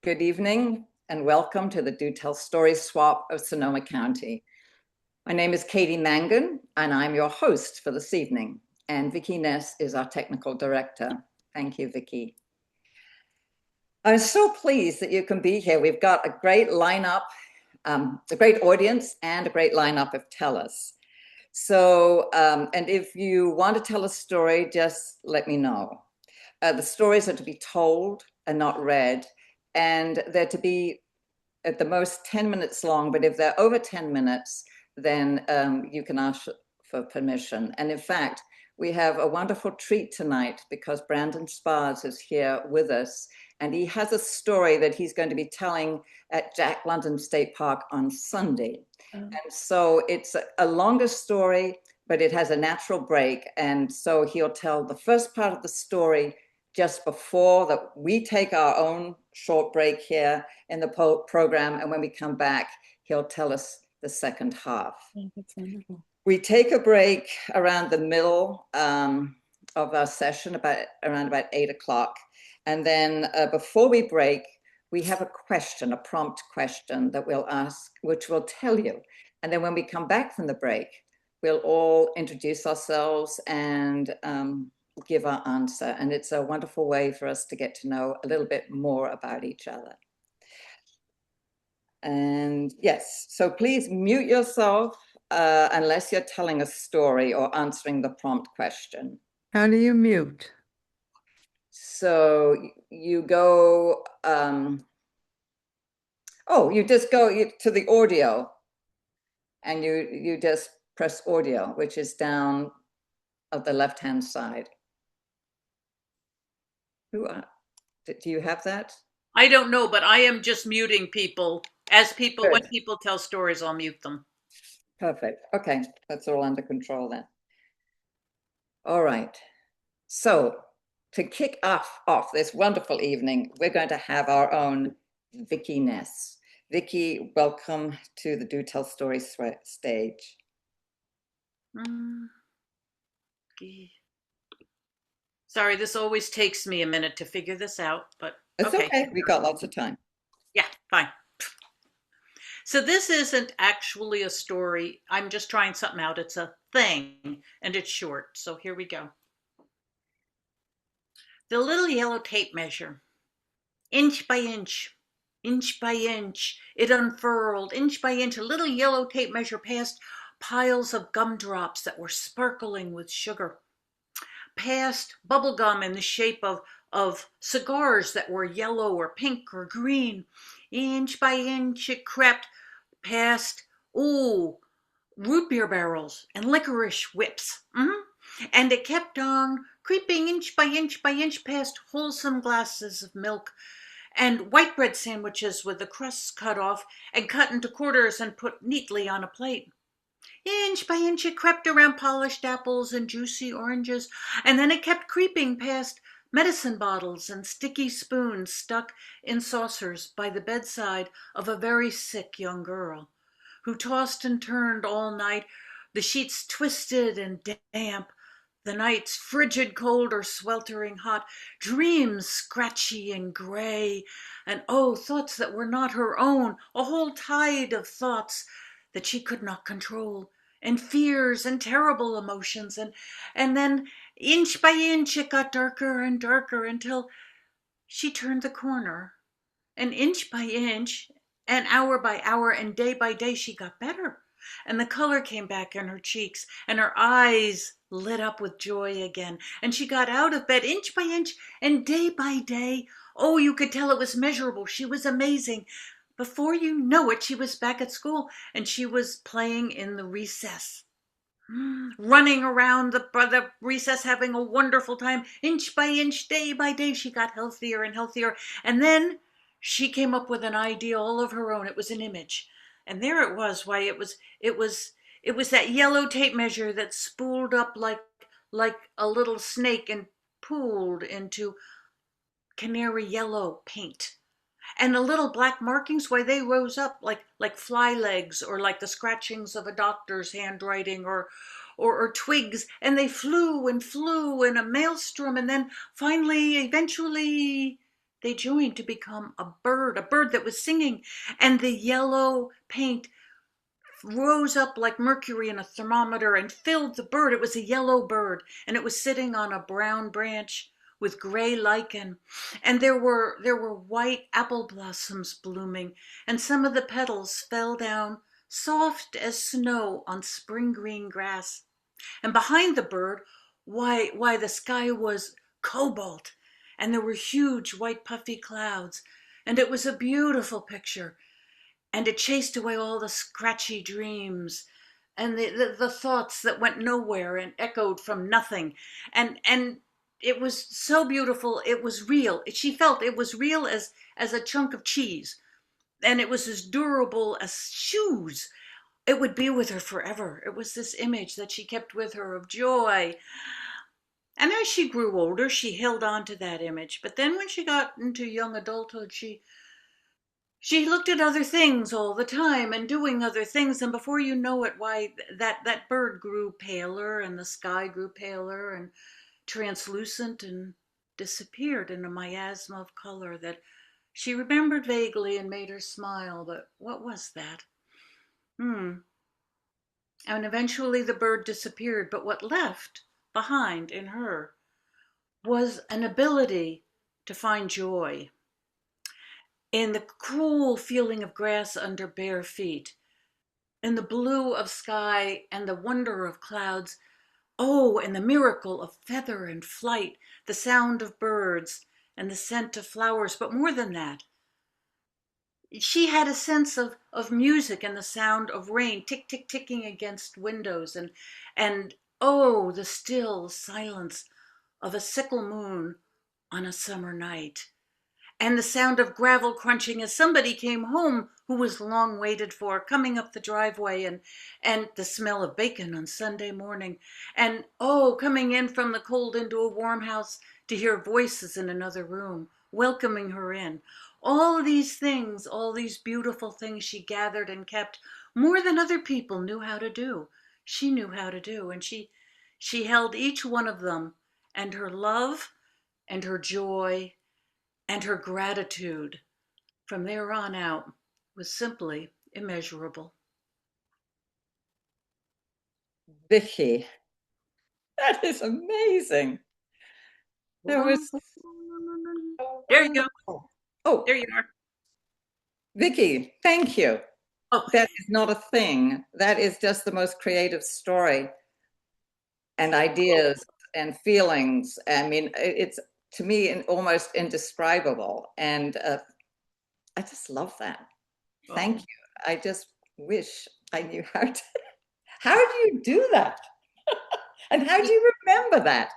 Good evening and welcome to the Do Tell Stories Swap of Sonoma County. My name is Katie Mangan and I'm your host for this evening. And Vicki Ness is our technical director. Thank you, Vicki. I'm so pleased that you can be here. We've got a great lineup, a great audience and a great lineup of tellers. So, and if you want to tell a story, just let me know. The stories are to be told and not read, and they're to be at the most 10 minutes long, but if they're over 10 minutes, then you can ask for permission. And in fact, we have a wonderful treat tonight because Brandon Spars is here with us, and he has a story that he's going to be telling at Jack London State Park on Sunday. And so it's a longer story, but it has a natural break. And so he'll tell the first part of the story just before that we take our own short break here in the program. And when we come back, he'll tell us the second half. That's wonderful. We take a break around the middle of our session, around about 8 o'clock. And then before we break, we have a question, a prompt question that we'll ask, which we'll tell you. And then when we come back from the break, we'll all introduce ourselves and give our answer. And it's a wonderful way for us to get to know a little bit more about each other. And yes, so please mute yourself unless you're telling a story or answering the prompt question. How do you mute? So you go, you just go to the audio and you just press audio, which is down of the left-hand side. Do you have that? I don't know, but I am just muting people. When people tell stories, I'll mute them. Perfect. Okay, that's all under control then. All right. So to kick off this wonderful evening, we're going to have our own Vicki Ness. Vicki, welcome to the Do Tell Stories stage. Okay. Sorry, this always takes me a minute to figure this out, but it's okay. We got lots of time. Yeah, fine. So this isn't actually a story. I'm just trying something out. It's a thing, and it's short. So here we go. The little yellow tape measure. Inch by inch, it unfurled. Inch by inch, a little yellow tape measure passed piles of gumdrops that were sparkling with sugar. Past bubble gum in the shape of cigars that were yellow or pink or green. Inch by inch it crept past, root beer barrels and licorice whips. And it kept on creeping inch by inch past wholesome glasses of milk and white bread sandwiches with the crusts cut off and cut into quarters and put neatly on a plate. Inch by inch it crept around polished apples and juicy oranges, and then it kept creeping past medicine bottles and sticky spoons stuck in saucers by the bedside of a very sick young girl, who tossed and turned all night, the sheets twisted and damp, the nights frigid cold or sweltering hot, dreams scratchy and gray, and thoughts that were not her own, a whole tide of thoughts that she could not control, and fears and terrible emotions, and then inch by inch it got darker and darker until she turned the corner, and inch by inch and hour by hour and day by day she got better, and the color came back in her cheeks and her eyes lit up with joy again, and she got out of bed inch by inch and day by day. You could tell it was measurable. She was amazing. Before you know it, she was back at school and she was playing in the recess, running around the recess, having a wonderful time. Inch by inch, day by day, she got healthier and healthier. And then she came up with an idea all of her own. It was an image. And there it was. Why, it was that yellow tape measure that spooled up like a little snake and pooled into canary yellow paint. And the little black markings, why, they rose up like fly legs or like the scratchings of a doctor's handwriting or twigs, and they flew and flew in a maelstrom, and then finally, eventually, they joined to become a bird that was singing, and the yellow paint rose up like mercury in a thermometer and filled the bird. It was a yellow bird, and it was sitting on a brown branch with gray lichen, and there were white apple blossoms blooming, and some of the petals fell down soft as snow on spring green grass. And behind the bird, why the sky was cobalt, and there were huge white puffy clouds, and it was a beautiful picture, and it chased away all the scratchy dreams and the thoughts that went nowhere and echoed from nothing. And it was so beautiful. It was real. She felt it was real as a chunk of cheese, and it was as durable as shoes. It would be with her forever. It was this image that she kept with her of joy. And as she grew older, she held on to that image. But then when she got into young adulthood, she looked at other things all the time and doing other things, and before you know it, why that bird grew paler, and the sky grew paler and translucent, and disappeared in a miasma of color that she remembered vaguely and made her smile. But what was that? And eventually the bird disappeared, but what left behind in her was an ability to find joy in the cool feeling of grass under bare feet, in the blue of sky and the wonder of clouds. Oh, and the miracle of feather and flight, the sound of birds and the scent of flowers. But more than that, she had a sense of music and the sound of rain tick tick ticking against windows, and oh, the still silence of a sickle moon on a summer night, and the sound of gravel crunching as somebody came home who was long waited for, coming up the driveway, and the smell of bacon on Sunday morning, and oh, coming in from the cold into a warm house to hear voices in another room welcoming her in. All these things, all these beautiful things she gathered and kept more than other people knew how to do. She knew how to do, and she held each one of them, and her love and her joy and her gratitude from there on out was simply immeasurable. Vicky, that is amazing. That was so There you go. wonderful. Oh, There you are. Vicky, thank you. Oh, That is not a thing. That is just the most creative story and ideas and feelings. I mean, it's to me almost indescribable. And I just love that. Thank you. I just wish I knew how to. How do you do that? And how do you remember that?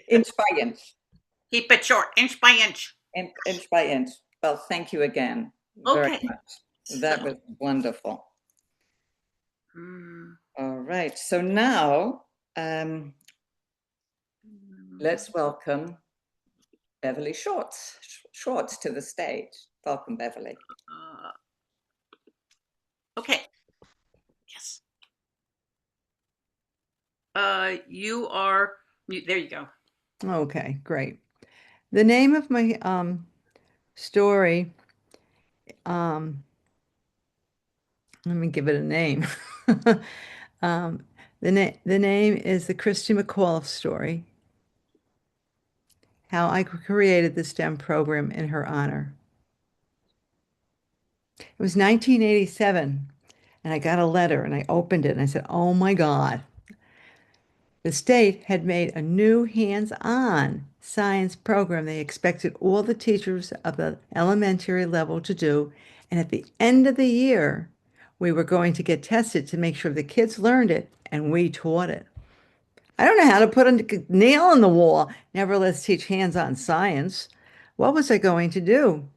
Inch by inch. Keep it short, inch by inch. Inch by inch. Well, thank you again very Okay. much. That was wonderful. Mm. All right. So now let's welcome Beverly Schwartz to the stage. Welcome, Beverly. Okay. Yes. There you go. Okay, great. The name of my story, let me give it a name. The name is the Christy McAuliffe story, how I created the STEM program in her honor. It was 1987, and I got a letter, and I opened it, and I said, oh my God. The state had made a new hands-on science program they expected all the teachers of the elementary level to do, and at the end of the year, we were going to get tested to make sure the kids learned it and we taught it. I don't know how to put a nail in the wall. Never let's teach hands-on science. What was I going to do?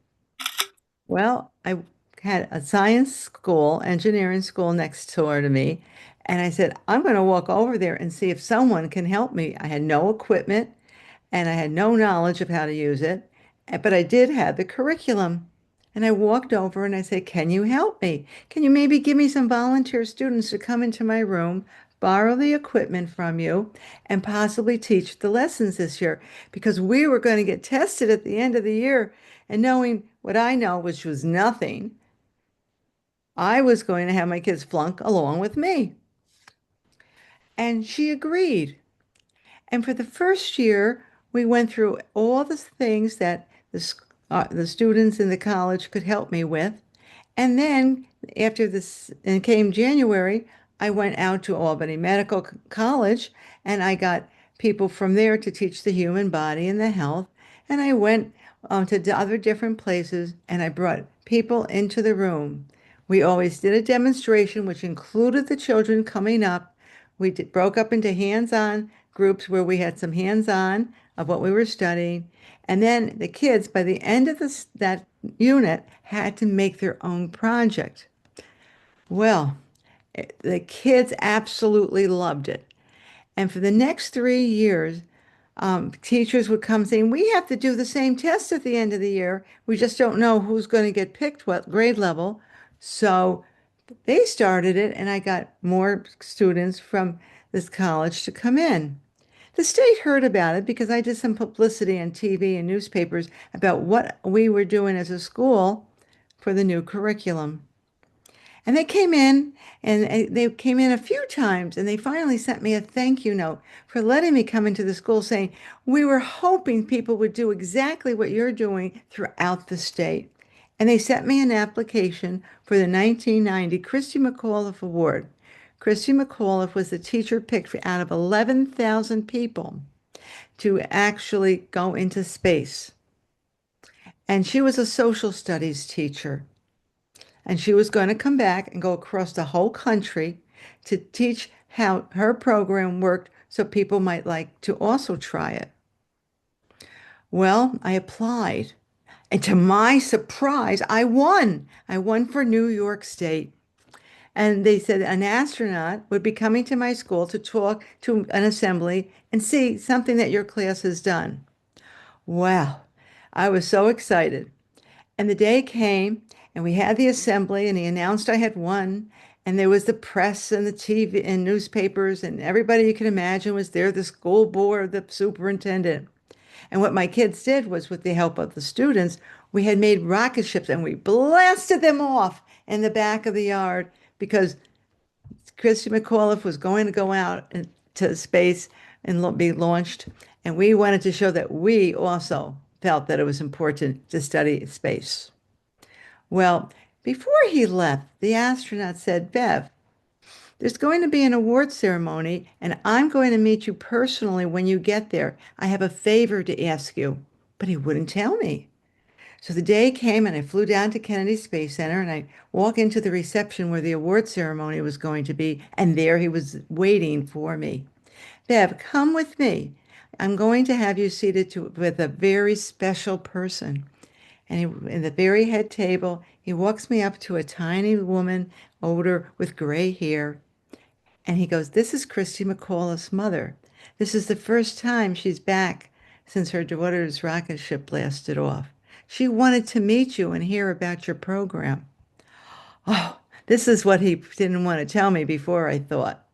Well, I had a science school, engineering school next door to me, and I said, I'm going to walk over there and see if someone can help me. I had no equipment and I had no knowledge of how to use it, but I did have the curriculum. And I walked over and I said, can you help me? Can you maybe give me some volunteer students to come into my room, borrow the equipment from you, and possibly teach the lessons this year because we were going to get tested at the end of the year. And knowing what I know, which was nothing, I was going to have my kids flunk along with me. And she agreed. And for the first year, we went through all the things that the students in the college could help me with. And then after this, and came January, I went out to Albany Medical College and I got people from there to teach the human body and the health. And I went to other different places and I brought people into the room. We always did a demonstration, which included the children coming up. Broke up into hands-on groups where we had some hands-on of what we were studying. And then the kids, by the end of that unit, had to make their own project. Well, the kids absolutely loved it. And for the next 3 years, teachers would come saying, we have to do the same test at the end of the year. We just don't know who's going to get picked, what grade level. So they started it, and I got more students from this college to come in. The state heard about it because I did some publicity on TV and newspapers about what we were doing as a school for the new curriculum. And they came in, and they came in a few times, and they finally sent me a thank you note for letting me come into the school saying, we were hoping people would do exactly what you're doing throughout the state. And they sent me an application for the 1990 Christy McAuliffe Award. Christy McAuliffe was the teacher picked out of 11,000 people to actually go into space. And she was a social studies teacher. And she was going to come back and go across the whole country to teach how her program worked so people might like to also try it. Well, I applied. And to my surprise, I won. I won for New York State. And they said an astronaut would be coming to my school to talk to an assembly and see something that your class has done. Wow, I was so excited. And the day came, and we had the assembly, and he announced I had won. And there was the press and the TV and newspapers, and everybody you can imagine was there, the school board, the superintendent. And what my kids did was, with the help of the students, we had made rocket ships and we blasted them off in the back of the yard because Christy McAuliffe was going to go out into space and be launched. And we wanted to show that we also felt that it was important to study space. Well, before he left, the astronaut said, Bev, there's going to be an award ceremony, and I'm going to meet you personally when you get there. I have a favor to ask you. But he wouldn't tell me. So the day came, and I flew down to Kennedy Space Center, and I walked into the reception where the award ceremony was going to be, and there he was waiting for me. Bev, come with me. I'm going to have you seated with a very special person. And in the very head table, he walks me up to a tiny woman, older, with gray hair. And he goes, this is Christy McAuliffe's mother. This is the first time she's back since her daughter's rocket ship blasted off. She wanted to meet you and hear about your program. Oh, this is what he didn't want to tell me before, I thought.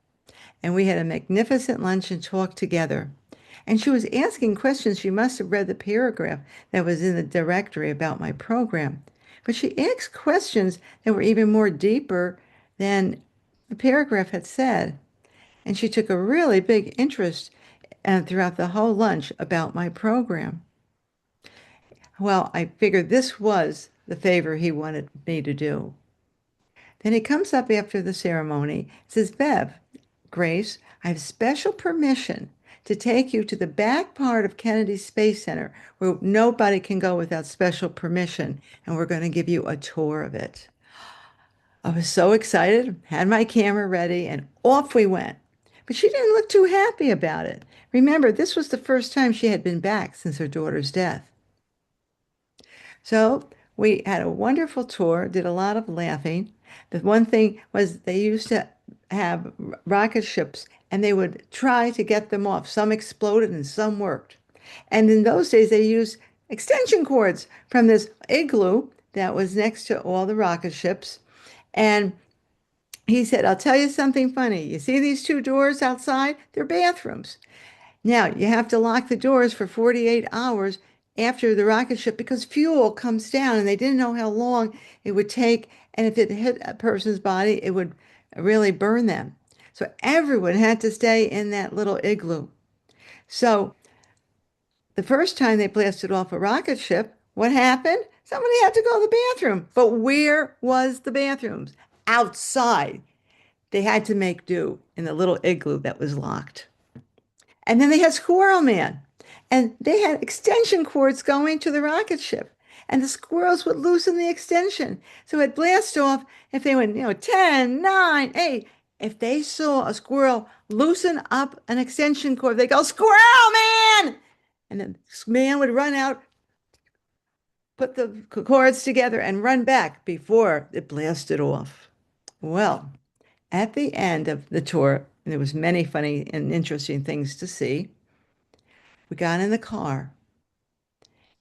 And we had a magnificent lunch and talk together. And she was asking questions. She must have read the paragraph that was in the directory about my program. But she asked questions that were even more deeper than the paragraph had said. And she took a really big interest throughout the whole lunch about my program. Well, I figured this was the favor he wanted me to do. Then he comes up after the ceremony, says, Bev, Grace, I have special permission to take you to the back part of Kennedy Space Center where nobody can go without special permission, and we're going to give you a tour of it. I was so excited, had my camera ready, and off we went. But she didn't look too happy about it. Remember, this was the first time she had been back since her daughter's death. So we had a wonderful tour, did a lot of laughing. The one thing was they used to have rocket ships and they would try to get them off. Some exploded and some worked. And in those days, they used extension cords from this igloo that was next to all the rocket ships. And he said, I'll tell you something funny. You see these two doors outside? They're bathrooms. Now, you have to lock the doors for 48 hours after the rocket ship because fuel comes down and they didn't know how long it would take. And if it hit a person's body, it would really burn them. So everyone had to stay in that little igloo. So the first time they blasted off a rocket ship, what happened? Somebody had to go to the bathroom. But where was the bathrooms? Outside. They had to make do in the little igloo that was locked. And then they had Squirrel Man. And they had extension cords going to the rocket ship. And the squirrels would loosen the extension. So it'd blast off if they went, 10, 9, 8. If they saw a squirrel loosen up an extension cord, they go, Squirrel Man! And then the man would run out, put the cords together, and run back before it blasted off. Well, at the end of the tour, there was many funny and interesting things to see. We got in the car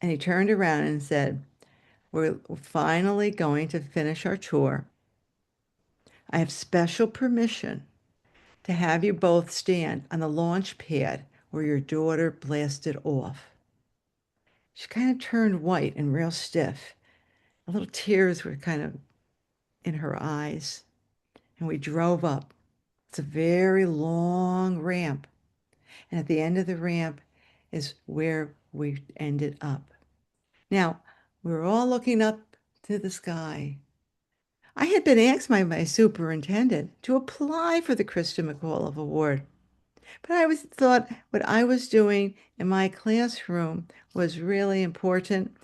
and he turned around and said, we're finally going to finish our tour. I have special permission to have you both stand on the launch pad where your daughter blasted off. She kind of turned white and real stiff. A little tears were kind of in her eyes. And we drove up. It's a very long ramp. And at the end of the ramp is where we ended up. Now, we were all looking up to the sky. I had been asked by my superintendent to apply for the Krista McAuliffe Award, but I always thought what I was doing in my classroom was really important.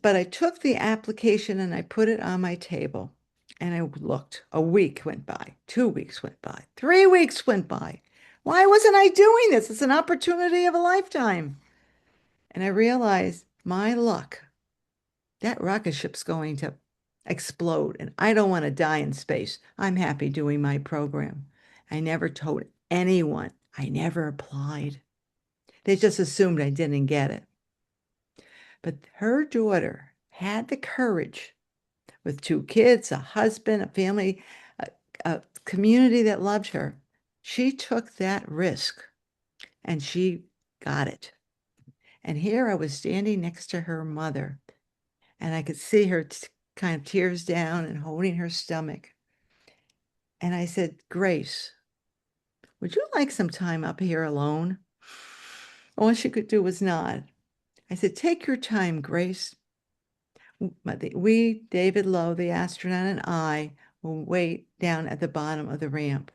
But I took the application and I put it on my table and I looked. A week went by, 2 weeks went by, 3 weeks went by. Why wasn't I doing this? It's an opportunity of a lifetime. And I realized my luck, that rocket ship's going to explode and I don't want to die in space. I'm happy doing my program. I never told anyone. I never applied. They just assumed I didn't get it. But her daughter had the courage with 2 kids, a husband, a family, a community that loved her. She took that risk and she got it. And here I was standing next to her mother, and I could see her kind of tears down and holding her stomach. And I said, Grace, would you like some time up here alone? All she could do was nod. I said, take your time, Grace. We, David Lowe, the astronaut, and I will wait down at the bottom of the ramp.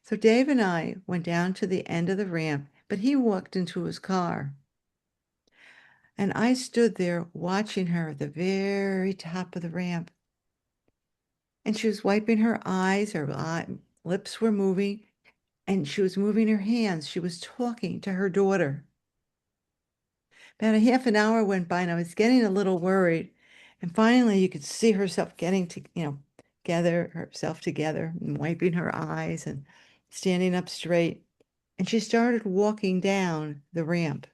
So Dave and I went down to the end of the ramp, but he walked into his car. And I stood there watching her at the very top of the ramp. And she was wiping her eyes, lips were moving, and she was moving her hands. She was talking to her daughter. About a half an hour went by and I was getting a little worried. And finally you could see herself getting to, gather herself together and wiping her eyes and standing up straight. And she started walking down the ramp.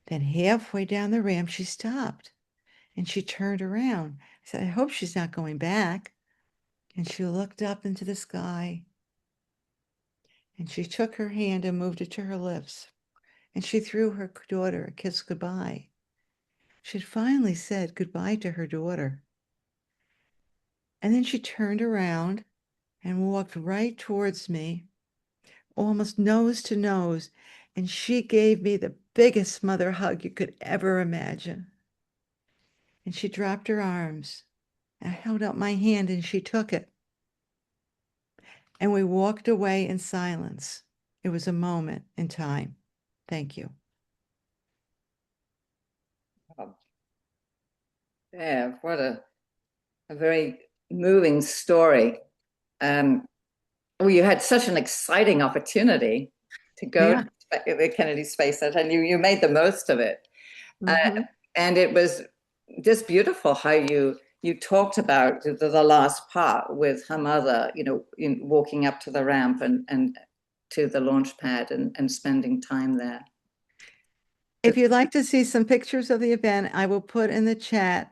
Then halfway down the ramp, she stopped and she turned around. I said, I hope she's not going back. And she looked up into the sky and she took her hand and moved it to her lips. And she threw her daughter a kiss goodbye. She'd finally said goodbye to her daughter. And then she turned around and walked right towards me, almost nose to nose, and she gave me the biggest mother hug you could ever imagine. And she dropped her arms. I held out my hand and she took it. And we walked away in silence. It was a moment in time. Thank you. Yeah, what a very moving story. Well, you had such an exciting opportunity to go to the Kennedy Space Center, and you made the most of it. And it was just beautiful how you talked about the last part with her mother, in walking up to the ramp and to the launch pad and spending time there. If you'd like to see some pictures of the event, I will put in the chat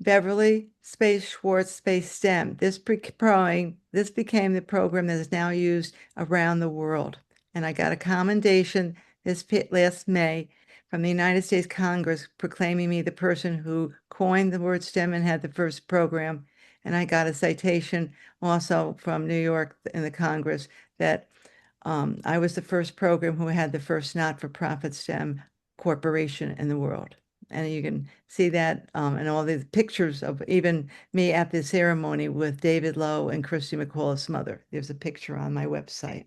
Beverly Space Schwartz Space STEM. This became the program that is now used around the world. And I got a commendation last May from the United States Congress proclaiming me the person who coined the word STEM and had the first program. And I got a citation also from New York in the Congress that I was the first program who had the first not-for-profit STEM corporation in the world. And you can see that in all these pictures of even me at the ceremony with David Lowe and Christy McAuliffe's mother. There's a picture on my website.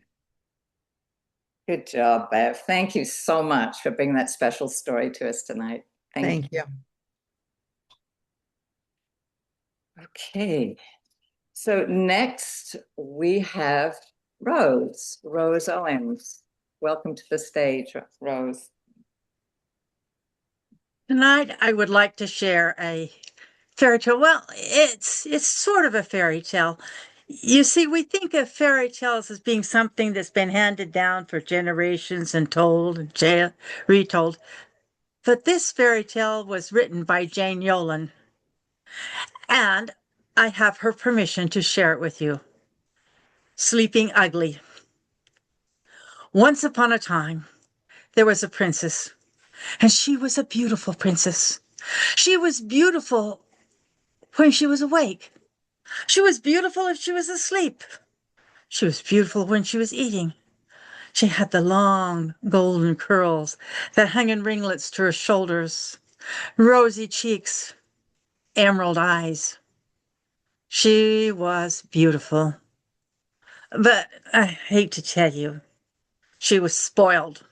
Good job, Bev. Thank you so much for bringing that special story to us tonight. Thank you. Okay, so next we have Rose Owens. Welcome to the stage, Rose. Tonight, I would like to share a fairy tale. Well, it's sort of a fairy tale. You see, we think of fairy tales as being something that's been handed down for generations and told and retold. But this fairy tale was written by Jane Yolen, and I have her permission to share it with you. Sleeping Ugly. Once upon a time, there was a princess, and she was a beautiful princess. She was beautiful when she was awake. She was beautiful if she was asleep. She was beautiful when she was eating. She had the long golden curls that hung in ringlets to her shoulders, rosy cheeks, emerald eyes. She was beautiful. But I hate to tell you, she was spoiled.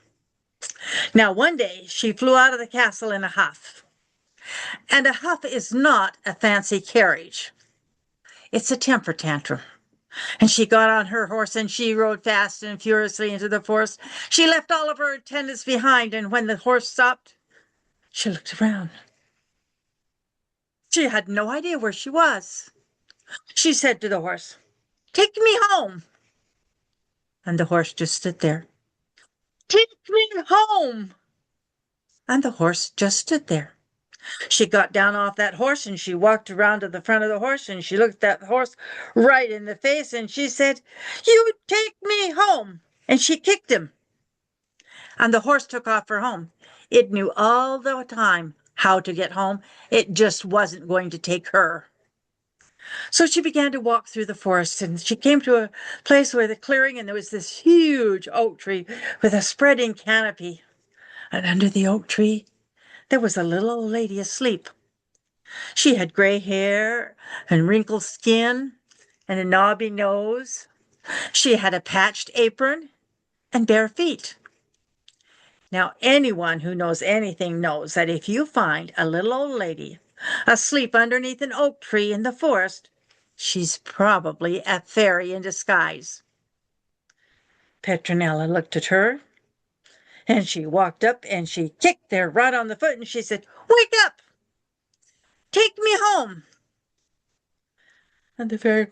Now, one day she flew out of the castle in a huff. And a huff is not a fancy carriage. It's a temper tantrum. And she got on her horse and she rode fast and furiously into the forest. She left all of her attendants behind, and when the horse stopped, she looked around. She had no idea where she was. She said to the horse, "Take me home." And the horse just stood there. "Take me home." And the horse just stood there. She got down off that horse and she walked around to the front of the horse and she looked that horse right in the face and she said, "You take me home." And she kicked him. And the horse took off for home. It knew all the time how to get home. It just wasn't going to take her. So she began to walk through the forest, and she came to a place where the clearing, and there was this huge oak tree with a spreading canopy. And under the oak tree, there was a little old lady asleep. She had gray hair and wrinkled skin and a knobby nose. She had a patched apron and bare feet. Now, anyone who knows anything knows that if you find a little old lady asleep underneath an oak tree in the forest, she's probably a fairy in disguise. Petronella looked at her, and she walked up and she kicked her right on the foot and she said, "Wake up! Take me home!" And the fairy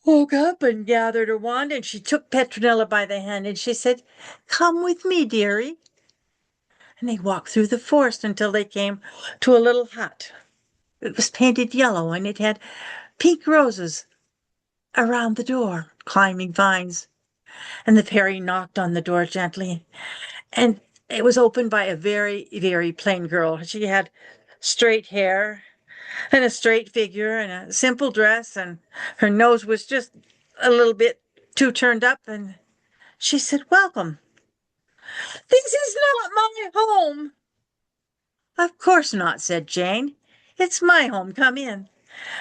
woke up and gathered her wand and she took Petronella by the hand and she said, "Come with me, dearie." And they walked through the forest until they came to a little hut. It was painted yellow and it had pink roses around the door, climbing vines. And the fairy knocked on the door gently, and it was opened by a very, very plain girl. She had straight hair and a straight figure and a simple dress, and her nose was just a little bit too turned up. And she said, "Welcome." "This is not my home." "Of course not," said Jane. "It's my home. Come in."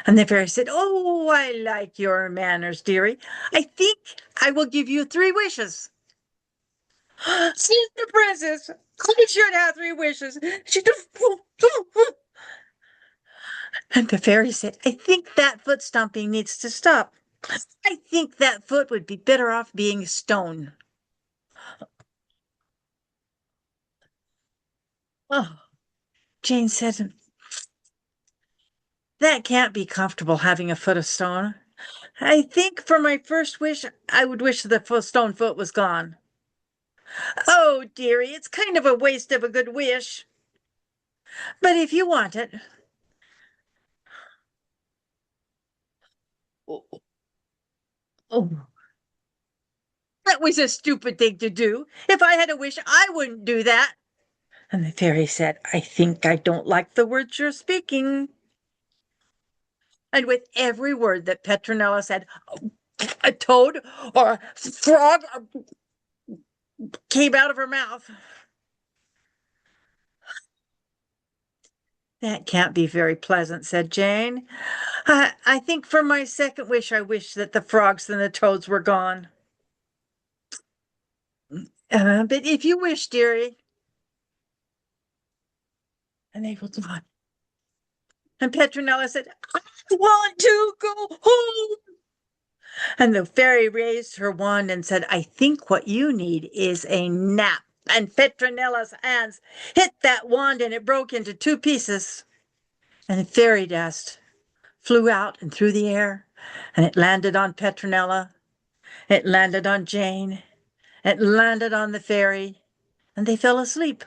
And the fairy said, "Oh, I like your manners, dearie. I think I will give you 3 wishes." Said the princess, "I should have 3 wishes." And the fairy said, "I think that foot stomping needs to stop. I think that foot would be better off being stone." Oh, Jane said, "That can't be comfortable having a foot of stone. I think for my first wish, I would wish the stone foot was gone." "Oh, dearie, it's kind of a waste of a good wish. But if you want it, Oh, that was a stupid thing to do. If I had a wish, I wouldn't do that. And the fairy said, I think I don't like the words you're speaking. And with every word that Petronella said, a toad or a frog came out of her mouth. That can't be very pleasant, said Jane. I think for my second wish, I wish that the frogs and the toads were gone. But if you wish, dearie. And they were gone. And Petronella said, I want to go home. And the fairy raised her wand and said, I think what you need is a nap. And Petronella's hands hit that wand and it broke into two pieces. And the fairy dust flew out and through the air, and it landed on Petronella. It landed on Jane. It landed on the fairy, and they fell asleep.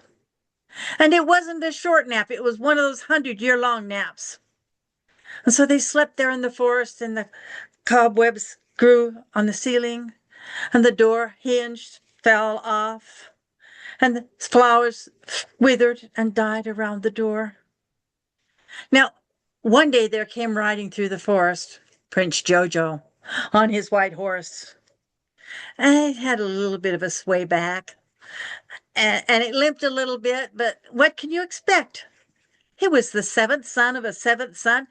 And it wasn't a short nap, it was one of those 100-year-long naps. And so they slept there in the forest, and the cobwebs grew on the ceiling, and the door hinged, fell off, and the flowers withered and died around the door. Now, one day there came riding through the forest Prince Jojo on his white horse. And it had a little bit of a sway back, and it limped a little bit, but what can you expect? He was the seventh son of a seventh son,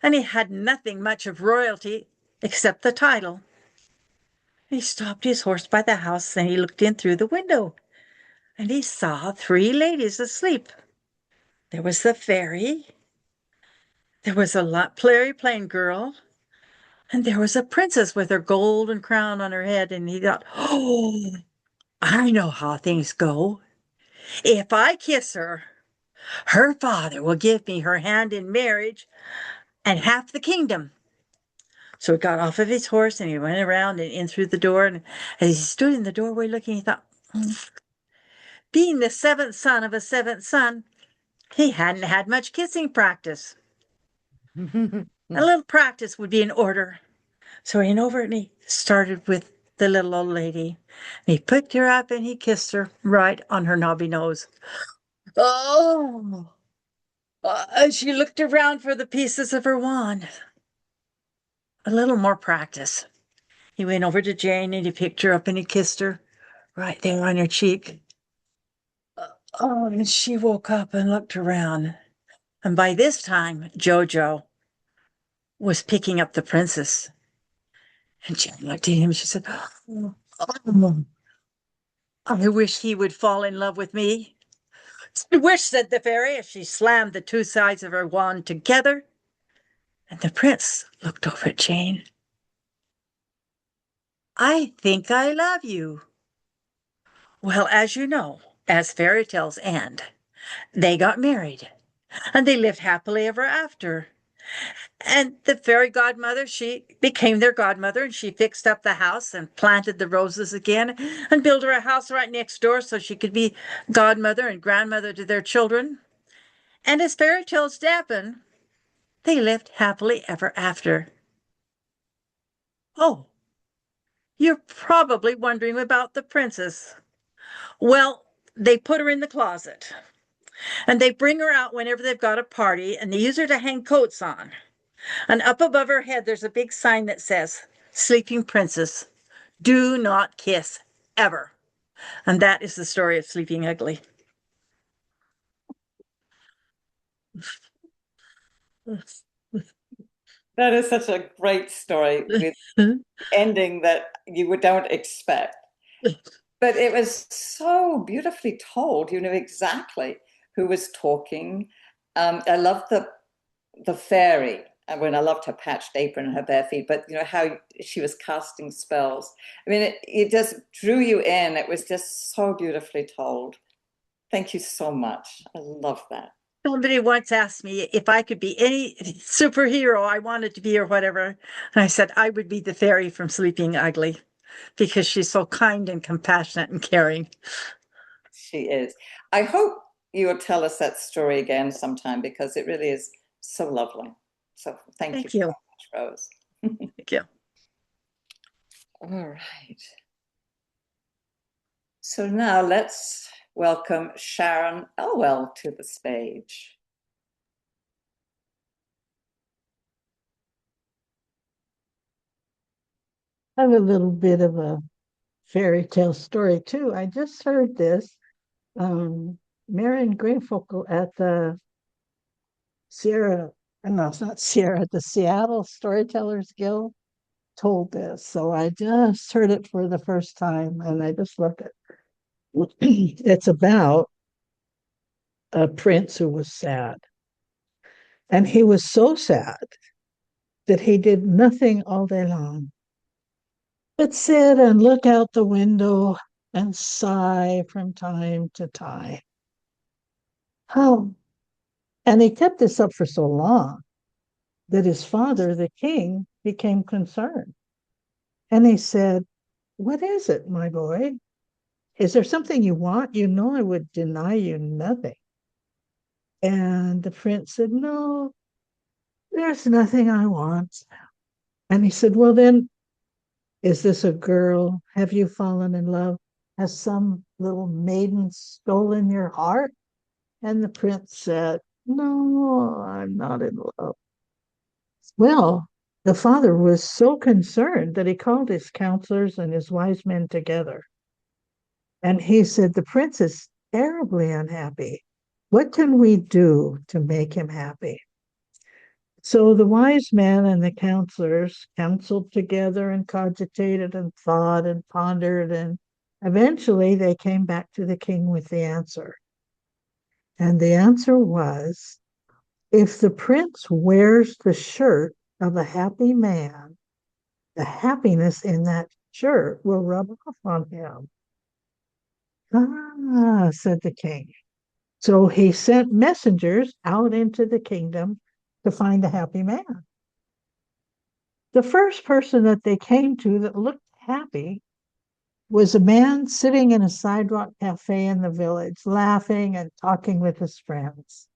and he had nothing much of royalty except the title. He stopped his horse by the house and he looked in through the window, and he saw three ladies asleep. There was the fairy, there was a Plary Plain girl, and there was a princess with her golden crown on her head. And he thought, oh, I know how things go. If I kiss her, her father will give me her hand in marriage and half the kingdom. So he got off of his horse and he went around and in through the door. And as he stood in the doorway looking, he thought, being the seventh son of a seventh son, he hadn't had much kissing practice. A little practice would be in order. So he went over and he started with the little old lady. And he picked her up and he kissed her right on her knobby nose. Oh! She looked around for the pieces of her wand. A little more practice. He went over to Jane and he picked her up and he kissed her right there on her cheek. Oh, and she woke up and looked around. And by this time, Jojo was picking up the princess. And Jane looked at him and she said, oh, I wish he would fall in love with me. I wish, said the fairy, as she slammed the two sides of her wand together. And the prince looked over at Jane. I think I love you. Well, as you know, as fairy tales end, they got married and they lived happily ever after. And the fairy godmother, she became their godmother and she fixed up the house and planted the roses again and built her a house right next door so she could be godmother and grandmother to their children. And as fairy tales happen, they lived happily ever after. Oh, you're probably wondering about the princess. Well, they put her in the closet and they bring her out whenever they've got a party and they use her to hang coats on. And up above her head, there's a big sign that says, Sleeping Princess, do not kiss ever. And that is the story of Sleeping Ugly. That is such a great story with ending that you don't expect. But it was so beautifully told. You knew exactly who was talking. I love the fairy. When I loved her patched apron and her bare feet, but you know how she was casting spells. I mean, it just drew you in. It was just so beautifully told. Thank you so much. I love that. Somebody once asked me if I could be any superhero I wanted to be or whatever. And I said I would be the fairy from Sleeping Ugly because she's so kind and compassionate and caring. She is. I hope you will tell us that story again sometime because it really is so lovely. So thank you you. so much, Rose. Thank you. All right. So now let's welcome Sharon Elwell to the stage. I have a little bit of a fairy tale story too. I just heard this. Marion Greenfocal at the Sierra, no, it's not Sierra, the Seattle Storytellers Guild told this. So I just heard it for the first time and I just loved it. It's about a prince who was sad. And he was so sad that he did nothing all day long but sit and look out the window and sigh from time to time. Oh, and he kept this up for so long that his father, the king, became concerned. And he said, "What is it, my boy? Is there something you want? You know, I would deny you nothing." And the prince said, "No, there's nothing I want." And he said, "Well, then, is this a girl? Have you fallen in love? Has some little maiden stolen your heart?" And the prince said, "No, I'm not in love." Well, the father was so concerned that he called his counselors and his wise men together. And he said, "The prince is terribly unhappy. What can we do to make him happy?" So the wise men and the counselors counseled together and cogitated and thought and pondered. And eventually they came back to the king with the answer. And the answer was, if the prince wears the shirt of a happy man, the happiness in that shirt will rub off on him. "Ah," said the king. So he sent messengers out into the kingdom to find a happy man. The first person that they came to that looked happy was a man sitting in a sidewalk cafe in the village, laughing and talking with his friends.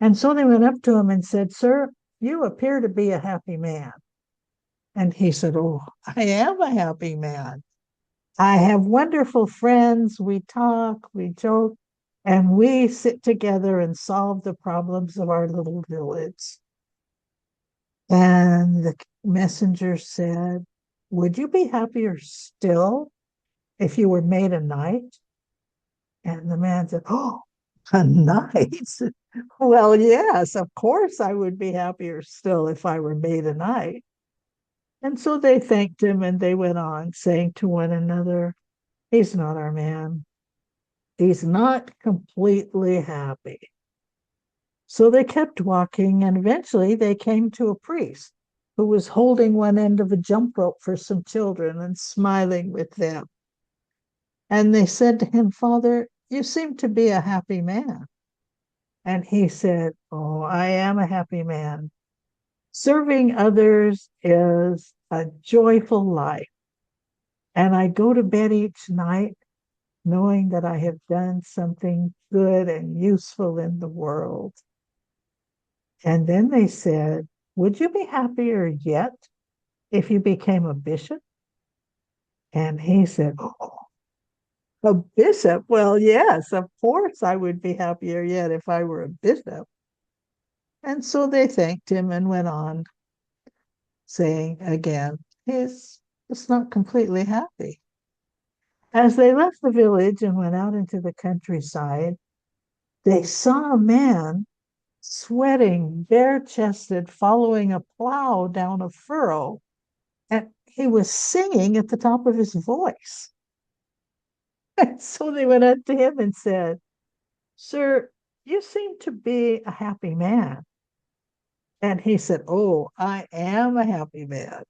And so they went up to him and said, "Sir, you appear to be a happy man." And he said, "Oh, I am a happy man. I have wonderful friends. We talk, we joke, and we sit together and solve the problems of our little village." And the messenger said, "Would you be happier still if you were made a knight?" And the man said, "Oh, a knight? Well, yes, of course I would be happier still if I were made a knight." And so they thanked him and they went on, saying to one another, "He's not our man. He's not completely happy." So they kept walking, and eventually they came to a priest who was holding one end of a jump rope for some children and smiling with them. And they said to him, "Father, you seem to be a happy man." And he said, "Oh, I am a happy man. Serving others is a joyful life. And I go to bed each night knowing that I have done something good and useful in the world." And then they said, "Would you be happier yet if you became a bishop?" And he said, "Oh, a bishop? Well, yes, of course I would be happier yet if I were a bishop." And so they thanked him and went on, saying again, he's just not completely happy. As they left the village and went out into the countryside, they saw a man sweating, bare chested, following a plow down a furrow. And he was singing at the top of his voice. And so they went up to him and said, "Sir, you seem to be a happy man." And he said, "Oh, I am a happy man.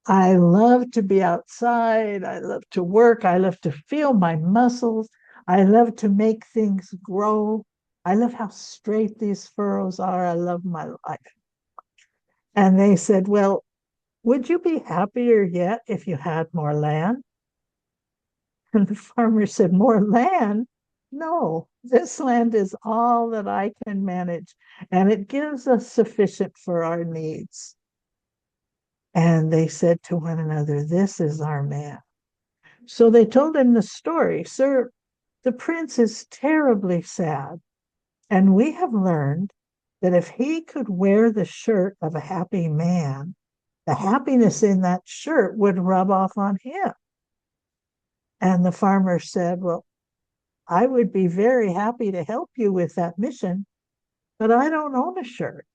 I love to be outside. I love to work. I love to feel my muscles. I love to make things grow. I love how straight these furrows are. I love my life." And they said, "Well, would you be happier yet if you had more land?" And the farmer said, "More land? No, this land is all that I can manage, and it gives us sufficient for our needs." And they said to one another, "This is our man." So they told him the story. "Sir, the prince is terribly sad, and we have learned that if he could wear the shirt of a happy man, the happiness in that shirt would rub off on him." And the farmer said, "Well, I would be very happy to help you with that mission, but I don't own a shirt."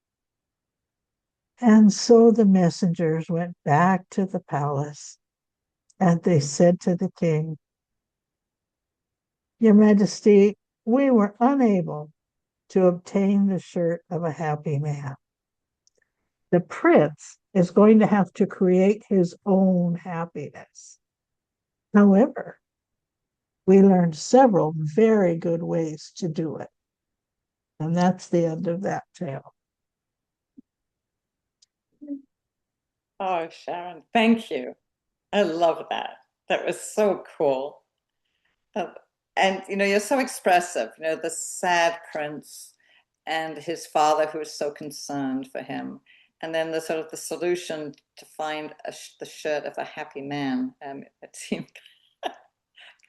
And so the messengers went back to the palace, and they said to the king, "Your Majesty, we were unable to obtain the shirt of a happy man. The prince is going to have to create his own happiness. However, we learned several very good ways to do it." And that's the end of that tale. Oh, Sharon, thank you. I love that. That was so cool. Uh, and you're so expressive. The sad prince and his father who is so concerned for him, and then the sort of the solution to find the shirt of a happy man. It seemed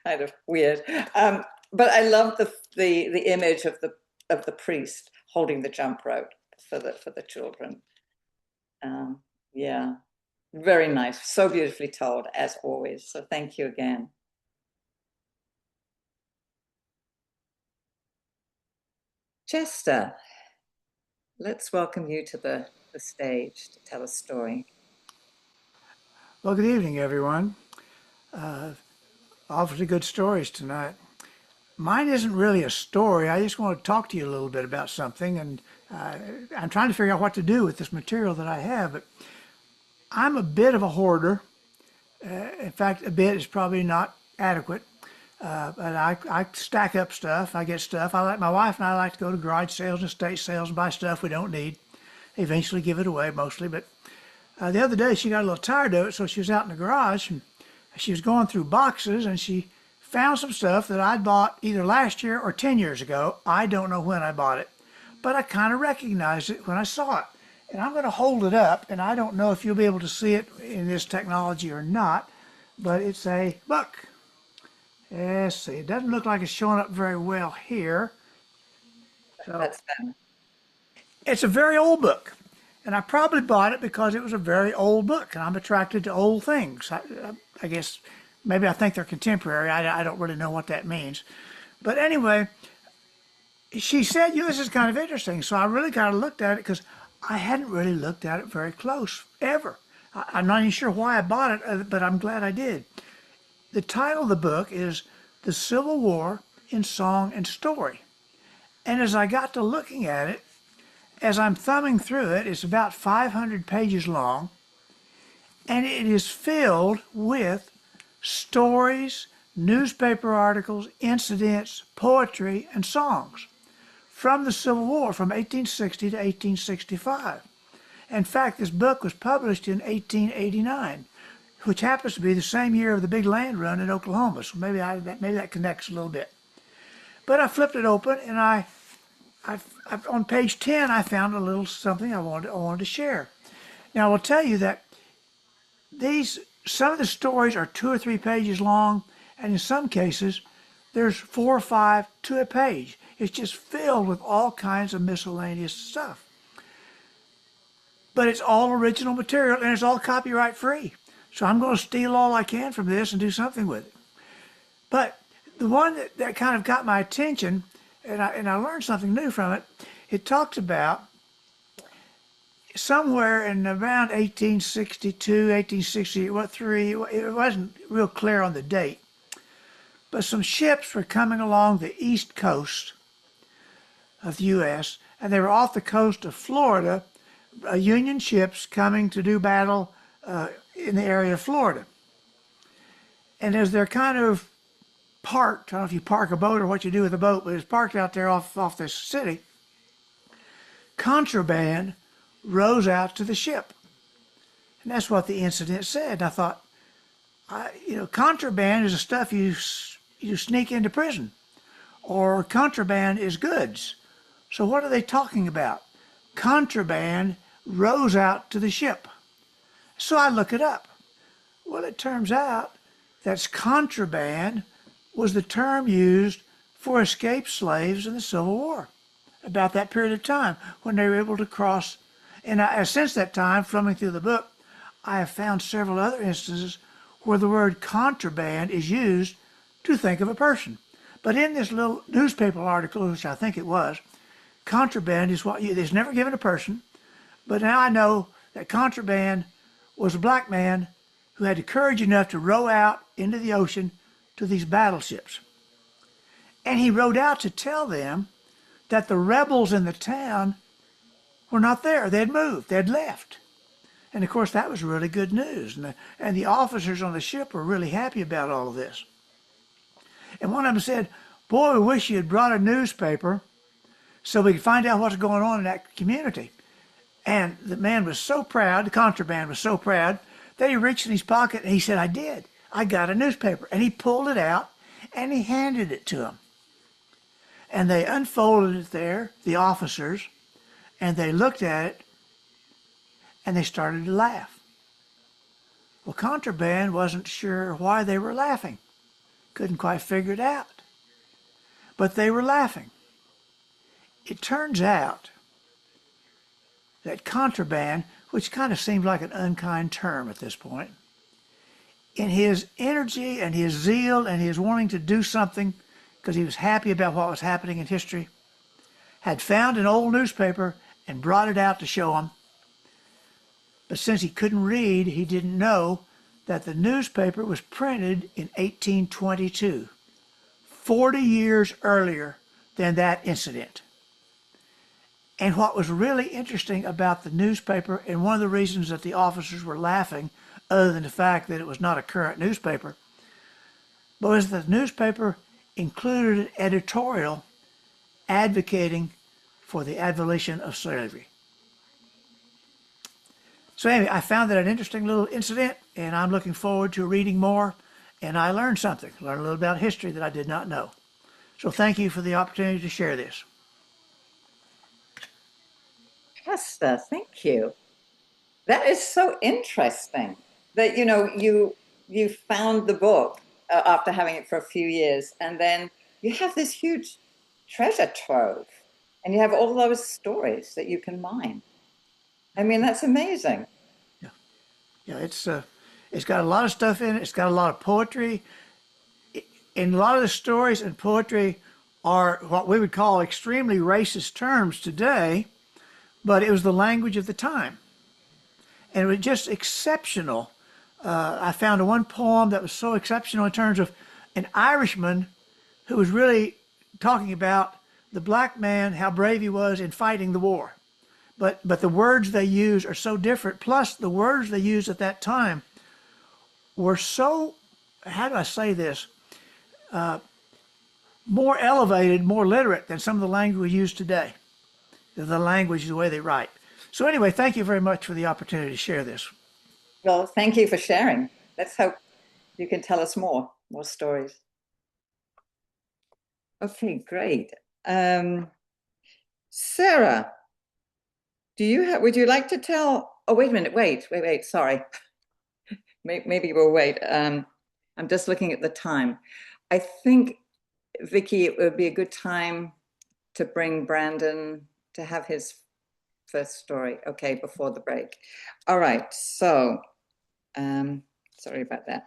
kind of weird, but I love the image of the priest holding the jump rope for the children. Yeah, very nice, so beautifully told as always. So thank you again. Chester, let's welcome you to the stage to tell a story. Well, good evening, everyone. Awfully good stories tonight. Mine isn't really a story. I just want to talk to you a little bit about something, and I'm trying to figure out what to do with this material that I have. But I'm a bit of a hoarder. In fact, a bit is probably not adequate. But I stack up stuff. I get stuff. My wife and I like to go to garage sales and estate sales and buy stuff we don't need. Eventually give it away mostly. But the other day she got a little tired of it, so she was out in the garage and she was going through boxes and she found some stuff that I'd bought either last year or 10 years ago. I don't know when I bought it, but I kind of recognized it when I saw it. And I'm going to hold it up, and I don't know if you'll be able to see it in this technology or not, but it's a book. Let's see, it doesn't look like it's showing up very well here. So That's better. it's a very old book. And I probably bought it because it was a very old book, and I'm attracted to old things. I guess maybe I think they're contemporary. I don't really know what that means. But anyway, she said, this is kind of interesting. So I really kind of looked at it because I hadn't really looked at it very close ever. I'm not even sure why I bought it, but I'm glad I did. The title of the book is The Civil War in Song and Story. And as I got to looking at it, as I'm thumbing through it, it's about 500 pages long, and it is filled with stories, newspaper articles, incidents, poetry, and songs from the Civil War from 1860 to 1865. In fact, this book was published in 1889, which happens to be the same year of the big land run in Oklahoma, so maybe that connects a little bit. But I flipped it open, and on page 10, I found a little something I wanted to share. Now, I will tell you that some of the stories are 2 or 3 pages long, and in some cases, there's 4 or 5 to a page. It's just filled with all kinds of miscellaneous stuff. But it's all original material, and it's all copyright free. So I'm going to steal all I can from this and do something with it. But the one that kind of got my attention, and I learned something new from it. It talks about somewhere in around 1862, 1863, it wasn't real clear on the date, but some ships were coming along the east coast of the U.S., and they were off the coast of Florida, Union ships coming to do battle in the area of Florida. And as they're kind of parked, I don't know if you park a boat or what you do with a boat, but it's parked out there off this city, contraband rose out to the ship. And that's what the incident said. And I thought, contraband is the stuff you sneak into prison, or contraband is goods. So what are they talking about? Contraband rose out to the ship. So I look it up. Well, it turns out that contraband was the term used for escaped slaves in the Civil War, about that period of time when they were able to cross. And since that time, thumbing through the book, I have found several other instances where the word contraband is used to think of a person. But in this little newspaper article, which I think it was, contraband is what it's never given a person, but now I know that contraband was a black man who had the courage enough to row out into the ocean to these battleships. And he rowed out to tell them that the rebels in the town were not there. They had moved. They had left. And of course, that was really good news. And the officers on the ship were really happy about all of this. And one of them said, "Boy, we wish you had brought a newspaper so we could find out what's going on in that community." And the man was so proud, the contraband was so proud, that he reached in his pocket and he said, "I did. I got a newspaper." And he pulled it out and he handed it to him. And they unfolded it there, the officers, and they looked at it and they started to laugh. Well, contraband wasn't sure why they were laughing. Couldn't quite figure it out. But they were laughing. It turns out that contraband, which kind of seems like an unkind term at this point, in his energy and his zeal and his wanting to do something because he was happy about what was happening in history, had found an old newspaper and brought it out to show him. But since he couldn't read, he didn't know that the newspaper was printed in 1822, 40 years earlier than that incident. And what was really interesting about the newspaper, and one of the reasons that the officers were laughing, other than the fact that it was not a current newspaper, was that the newspaper included an editorial advocating for the abolition of slavery. So anyway, I found that an interesting little incident, and I'm looking forward to reading more. And I learned something, learned a little about history that I did not know. So thank you for the opportunity to share this. Yes, thank you. That is so interesting that you found the book after having it for a few years, and then you have this huge treasure trove, and you have all those stories that you can mine. I mean, that's amazing. Yeah, it's got a lot of stuff in it. It's got a lot of poetry. And a lot of the stories and poetry are what we would call extremely racist terms today, but it was the language of the time. And it was just exceptional. I found one poem that was so exceptional in terms of an Irishman who was really talking about the black man, how brave he was in fighting the war. But the words they use are so different. Plus, the words they used at that time were so, how do I say this, more elevated, more literate than some of the language we use today. The language, the way they write. So anyway, thank you very much for the opportunity to share this. Well, thank you for sharing. Let's hope you can tell us more stories. Okay, great. Sarah, would you like to tell? Oh, wait a minute. Wait. Sorry. Maybe we'll wait. I'm just looking at the time. I think, Vicky, it would be a good time to bring Brandon to have his first story. Okay, before the break. All right. So, sorry about that.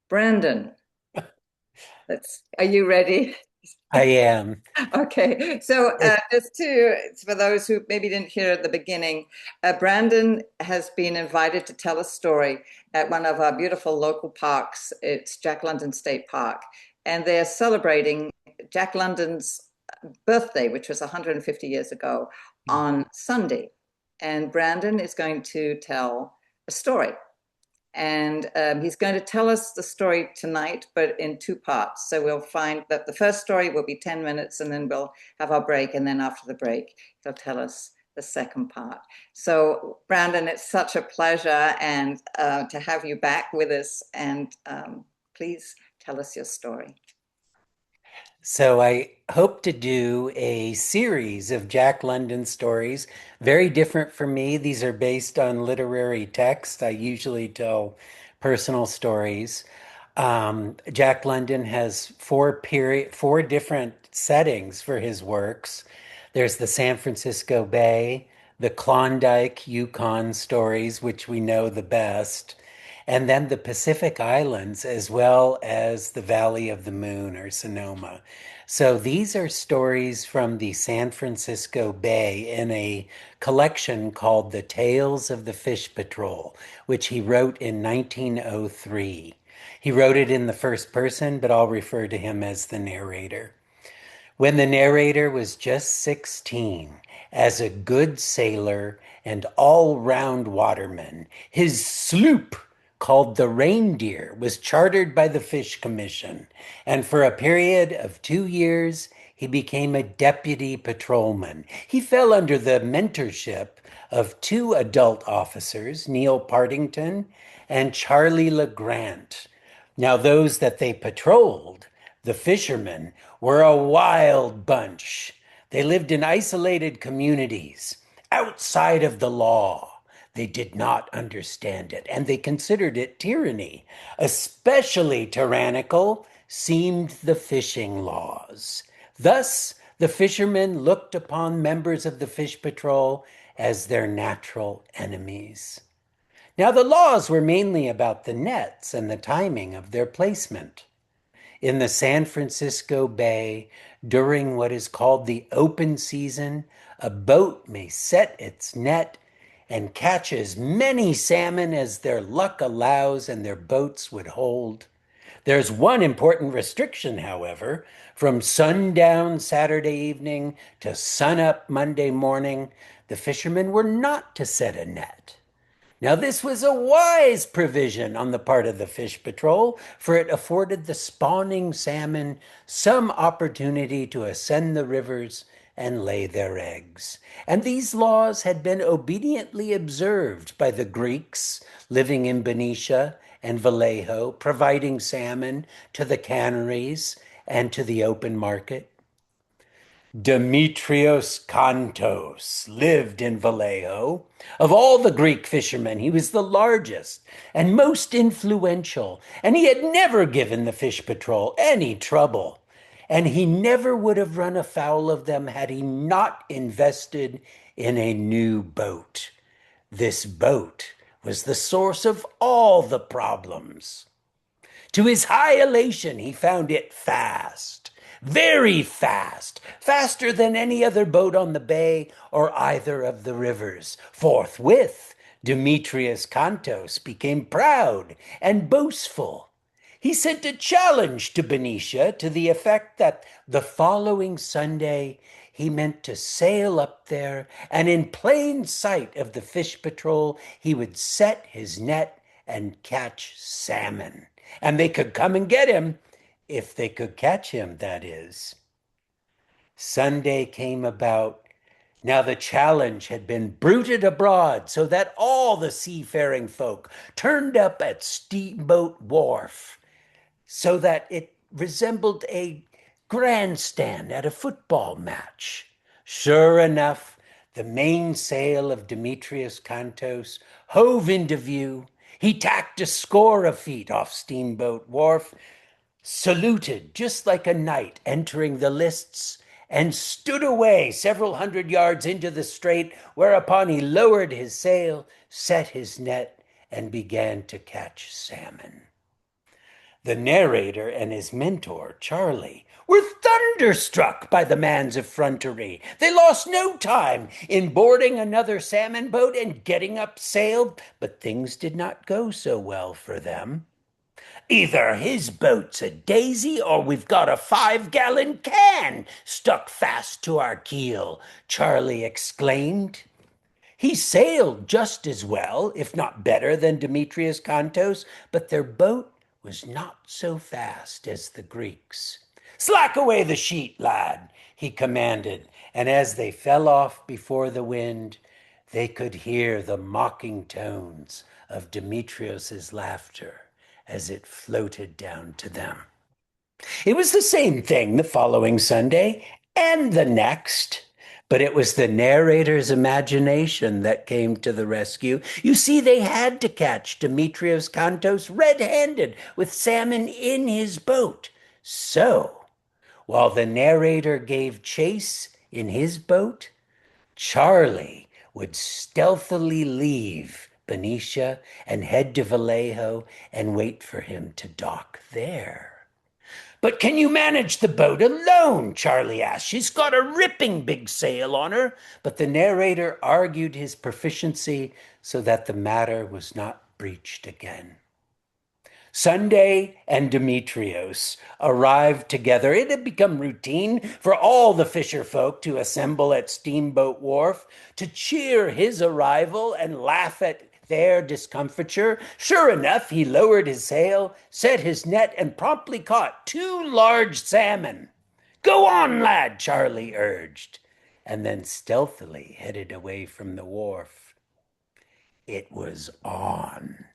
Brandon, are you ready? I am. Okay, so just for those who maybe didn't hear at the beginning, Brandon has been invited to tell a story at one of our beautiful local parks. It's Jack London State Park, and they're celebrating Jack London's birthday, which was 150 years ago, on Sunday. And Brandon is going to tell a story. And he's going to tell us the story tonight, but in two parts. So we'll find that the first story will be 10 minutes, and then we'll have our break. And then after the break, he'll tell us the second part. So, Brandon, it's such a pleasure and to have you back with us. And please tell us your story. So I hope to do a series of Jack London stories, very different from me. These are based on literary text. I usually tell personal stories. Jack London has four different settings for his works. There's the San Francisco Bay, the Klondike, Yukon stories, which we know the best, and then the Pacific Islands, as well as the Valley of the Moon or Sonoma. So these are stories from the San Francisco Bay in a collection called The Tales of the Fish Patrol, which he wrote in 1903. He wrote it in the first person, but I'll refer to him as the narrator. When the narrator was just 16, as a good sailor and all round waterman, his sloop, called the Reindeer, was chartered by the Fish Commission, and for a period of 2 years, he became a deputy patrolman. He fell under the mentorship of two adult officers, Neil Partington and Charlie LeGrant. Now, those that they patrolled, the fishermen, were a wild bunch. They lived in isolated communities outside of the law. They did not understand it, and they considered it tyranny. Especially tyrannical seemed the fishing laws. Thus, the fishermen looked upon members of the Fish Patrol as their natural enemies. Now, the laws were mainly about the nets and the timing of their placement. In the San Francisco Bay, during what is called the open season, a boat may set its net and catch as many salmon as their luck allows and their boats would hold. There's one important restriction, however. From sundown Saturday evening to sunup Monday morning, the fishermen were not to set a net. Now, this was a wise provision on the part of the Fish Patrol, for it afforded the spawning salmon some opportunity to ascend the rivers and lay their eggs. And these laws had been obediently observed by the Greeks living in Benicia and Vallejo, providing salmon to the canneries and to the open market. Demetrios Kantos lived in Vallejo. Of all the Greek fishermen, he was the largest and most influential, and he had never given the Fish Patrol any trouble. And he never would have run afoul of them had he not invested in a new boat. This boat was the source of all the problems. To his high elation, he found it fast, very fast, faster than any other boat on the bay or either of the rivers. Forthwith, Demetrius Cantos became proud and boastful. He sent a challenge to Benicia to the effect that the following Sunday he meant to sail up there, and in plain sight of the Fish Patrol, he would set his net and catch salmon. And they could come and get him, if they could catch him, that is. Sunday came about. Now the challenge had been bruited abroad, so that all the seafaring folk turned up at Steamboat Wharf, so that it resembled a grandstand at a football match. Sure enough, the mainsail of Demetrius Cantos hove into view. He tacked a score of feet off Steamboat Wharf, saluted just like a knight entering the lists, and stood away several hundred yards into the strait, whereupon he lowered his sail, set his net, and began to catch salmon. The narrator and his mentor, Charlie, were thunderstruck by the man's effrontery. They lost no time in boarding another salmon boat and getting up sail, but things did not go so well for them. Either his boat's a daisy or we've got a 5-gallon can stuck fast to our keel, Charlie exclaimed. He sailed just as well, if not better, than Demetrius Cantos, but their boat was not so fast as the Greeks. Slack away the sheet, lad, he commanded, and as they fell off before the wind, they could hear the mocking tones of Demetrius's laughter as it floated down to them. It was the same thing the following Sunday and the next. But it was the narrator's imagination that came to the rescue. You see, they had to catch Demetrios Kantos red-handed with salmon in his boat. So, while the narrator gave chase in his boat, Charlie would stealthily leave Benicia and head to Vallejo and wait for him to dock there. But can you manage the boat alone? Charlie asked. She's got a ripping big sail on her. But the narrator argued his proficiency so that the matter was not breached again. Sunday and Demetrios arrived together. It had become routine for all the fisher folk to assemble at Steamboat Wharf to cheer his arrival and laugh at their discomfiture. Sure enough, he lowered his sail, set his net, and promptly caught 2 large salmon. "Go on, lad," Charlie urged, and then stealthily headed away from the wharf. It was on.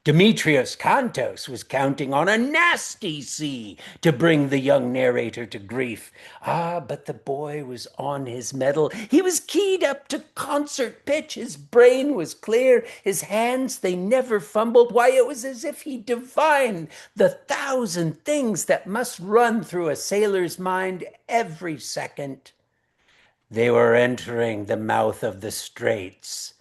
Demetrios Kantos was counting on a nasty sea to bring the young narrator to grief. But the boy was on his mettle. He was keyed up to concert pitch. His brain was clear. His hands, they never fumbled. Why, it was as if he divined the 1,000 things that must run through a sailor's mind every second. They were entering the mouth of the straits.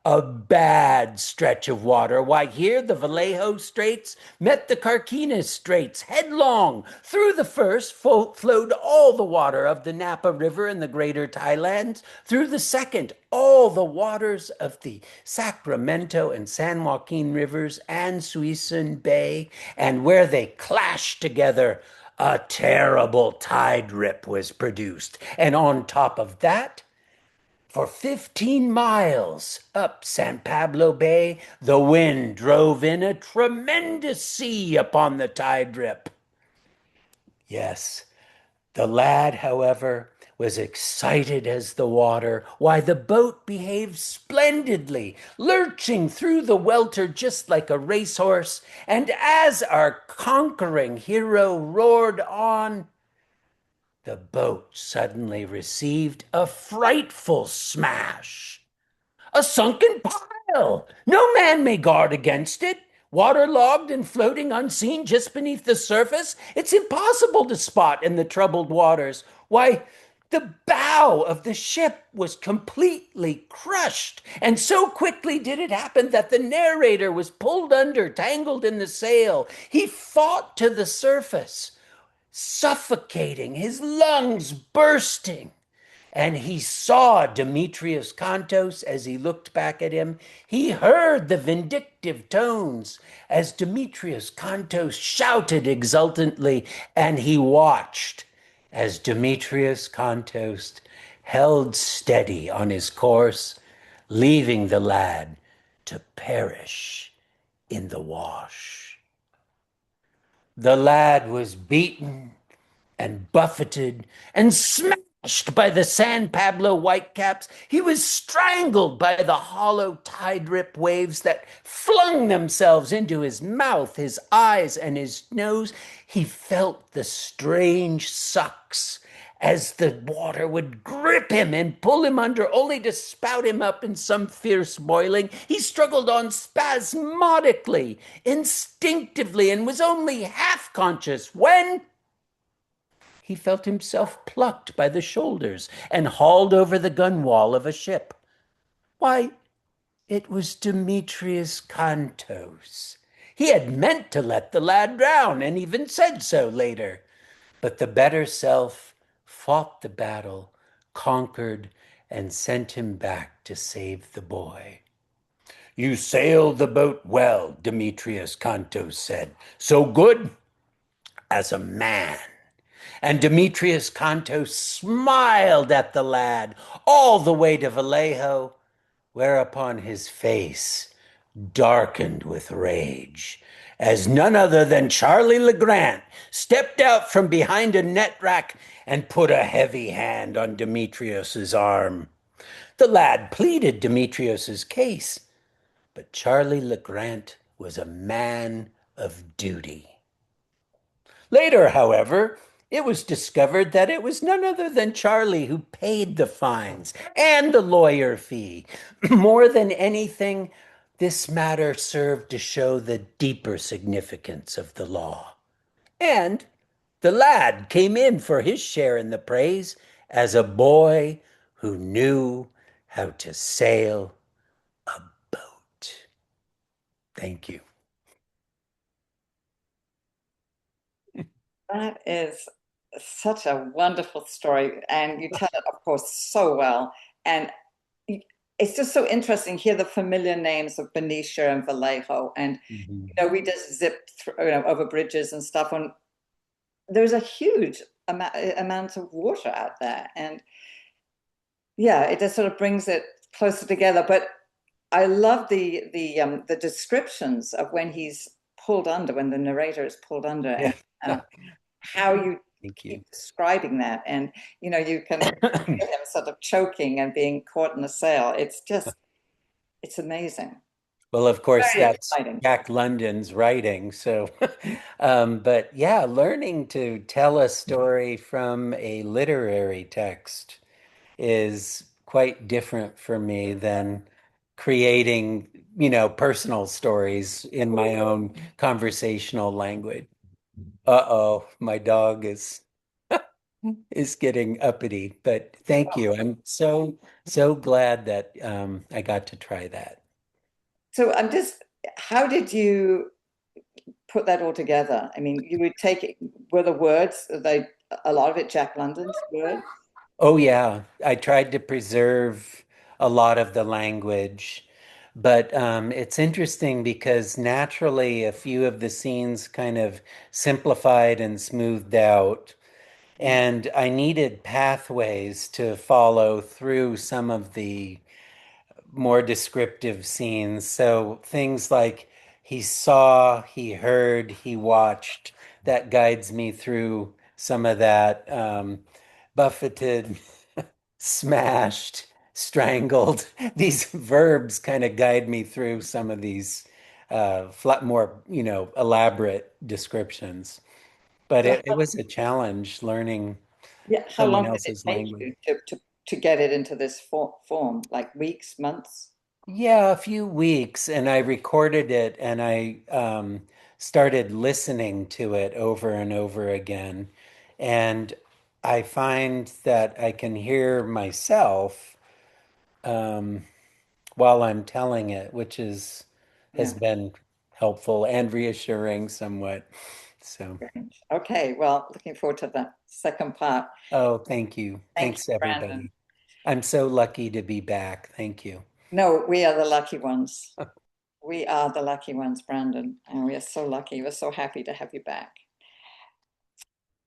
A bad stretch of water. Why, here the Vallejo Straits met the Carquinez Straits headlong. Through the first flowed all the water of the Napa River in the greater Thailands. Through the second, all the waters of the Sacramento and San Joaquin Rivers and Suisun Bay. And where they clashed together, a terrible tide rip was produced. And on top of that, for 15 miles up San Pablo Bay, the wind drove in a tremendous sea upon the tide rip. Yes, the lad, however, was excited as the water. Why, the boat behaved splendidly, lurching through the welter just like a racehorse. And as our conquering hero roared on, the boat suddenly received a frightful smash. A sunken pile! No man may guard against it. Waterlogged and floating unseen just beneath the surface, it's impossible to spot in the troubled waters. Why, the bow of the ship was completely crushed, and so quickly did it happen that the narrator was pulled under, tangled in the sail. He fought to the surface, suffocating, his lungs bursting. And he saw Demetrios Kantos as he looked back at him. He heard the vindictive tones as Demetrios Kantos shouted exultantly, and he watched as Demetrios Kantos held steady on his course, leaving the lad to perish in the wash. The lad was beaten and buffeted and smashed by the San Pablo Whitecaps. He was strangled by the hollow tide rip waves that flung themselves into his mouth, his eyes, and his nose. He felt the strange sucks as the water would grip him and pull him under, only to spout him up in some fierce boiling. He struggled on spasmodically, instinctively, and was only half conscious when he felt himself plucked by the shoulders and hauled over the gunwale of a ship. Why, it was Demetrios Kantos. He had meant to let the lad drown, and even said so later. But the better self fought the battle, conquered, and sent him back to save the boy. "You sailed the boat well," Demetrios Kantos said. "So good as a man." And Demetrios Kantos smiled at the lad all the way to Vallejo, whereupon his face darkened with rage as none other than Charlie LeGrant stepped out from behind a net rack and put a heavy hand on Demetrios's arm. The lad pleaded Demetrios's case, but Charlie LeGrant was a man of duty. Later, however, it was discovered that it was none other than Charlie who paid the fines and the lawyer fee. More than anything, this matter served to show the deeper significance of the law. And the lad came in for his share in the praise as a boy who knew how to sail a boat. Thank you. That is such a wonderful story, and you tell it, of course, so well. And it's just so interesting. Hear the familiar names of Benicia and Vallejo, and we just zipped through, over bridges and stuff. And there's a huge amount of water out there, and yeah, it just sort of brings it closer together. But I love the descriptions of when he's pulled under, when the narrator is pulled under, Yeah. and how you Thank you. keep describing that, and you can hear him sort of choking and being caught in a sail. It's amazing. Well, of course, Very that's exciting. Jack London's writing. So, but yeah, learning to tell a story from a literary text is quite different for me than creating, personal stories in my own conversational language. Uh-oh, my dog is getting uppity, but thank you. I'm so glad that I got to try that. So how did you put that all together? I mean, you would take it, were the words, a lot of it Jack London's words? Oh yeah, I tried to preserve a lot of the language, but it's interesting because naturally a few of the scenes kind of simplified and smoothed out, and I needed pathways to follow through some of the more descriptive scenes. So things like he saw, he heard, he watched, that guides me through some of that. Buffeted, smashed, strangled. These verbs kind of guide me through some of these more, elaborate descriptions. But So it was a challenge learning yeah, how someone long did it else's take language. you to get it into this form? Like weeks, months? Yeah, a few weeks, and I recorded it and I started listening to it over and over again. And I find that I can hear myself um, while I'm telling it, which has Yeah. been helpful and reassuring somewhat. So, Great. Okay, well, looking forward to the second part. oh, thank you. Thank you, Thanks, Brandon. everybody. I'm so lucky to be back. Thank you. No, we are the lucky ones. We are the lucky ones, Brandon, and we are so lucky. We're so happy to have you back.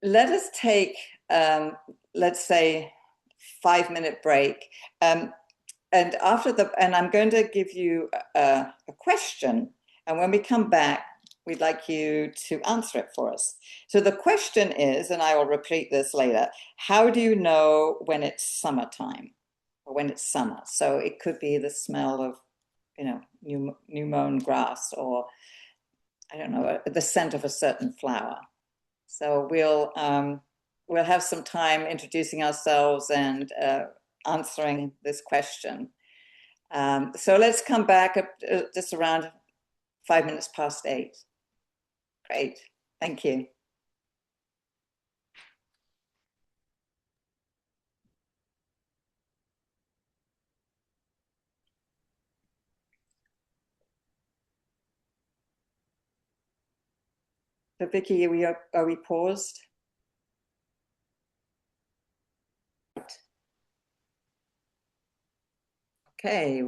Let us take, let's say, 5-minute break. And I'm going to give you a question. And when we come back, we'd like you to answer it for us. So the question is, and I will repeat this later, how do you know when it's summertime or when it's summer? So it could be the smell of, new mown grass, or I don't know, the scent of a certain flower. So we'll have some time introducing ourselves and answering this question. So let's come back at just around 8 minutes. Great, thank you. So Vicky, are we paused? Okay,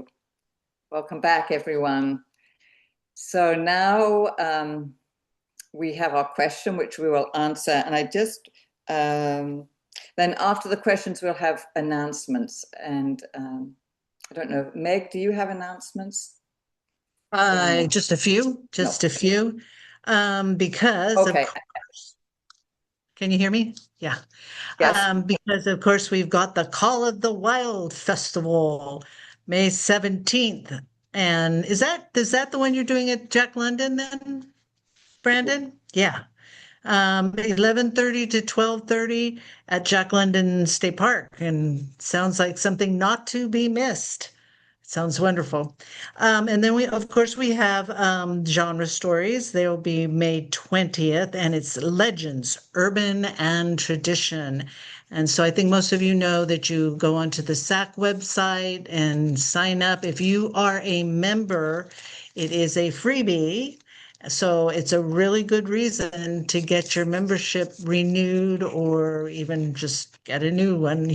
welcome back, everyone. So now we have our question, which we will answer. And then after the questions, we'll have announcements. And I don't know, Meg, do you have announcements? Just a few, just No. a few. Because of Okay, course, can you hear me? Yeah. yes. Because of course we've got the Call of the Wild Festival, May 17th. And is that the one you're doing at Jack London then, Brandon? Yeah. 11:30 to 12:30 at Jack London State Park, and sounds like something not to be missed. Sounds wonderful. And then of course, we have genre stories. They'll be May 20th, and it's Legends, Urban and Tradition. And so I think most of you know that you go onto the SAC website and sign up. If you are a member, it is a freebie. So it's a really good reason to get your membership renewed or even just get a new one,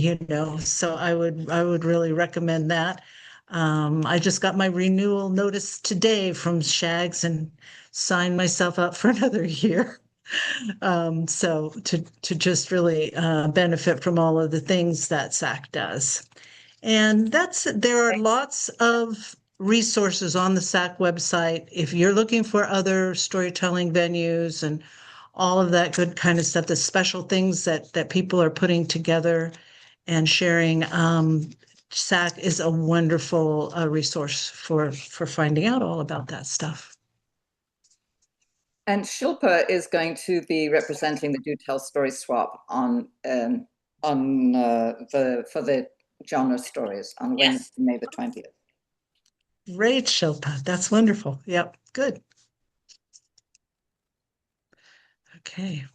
So I would really recommend that. I just got my renewal notice today from Shags and signed myself up for another year. So to just really benefit from all of the things that SAC does. And there are lots of resources on the SAC website. If you're looking for other storytelling venues and all of that good kind of stuff, the special things that people are putting together and sharing, SAC is a wonderful resource for finding out all about that stuff. And Shilpa is going to be representing the Do Tell Story Swap on for the genre stories on Yes. Wednesday, May the 20th. Great, Shilpa. That's wonderful. Yep, good. Okay.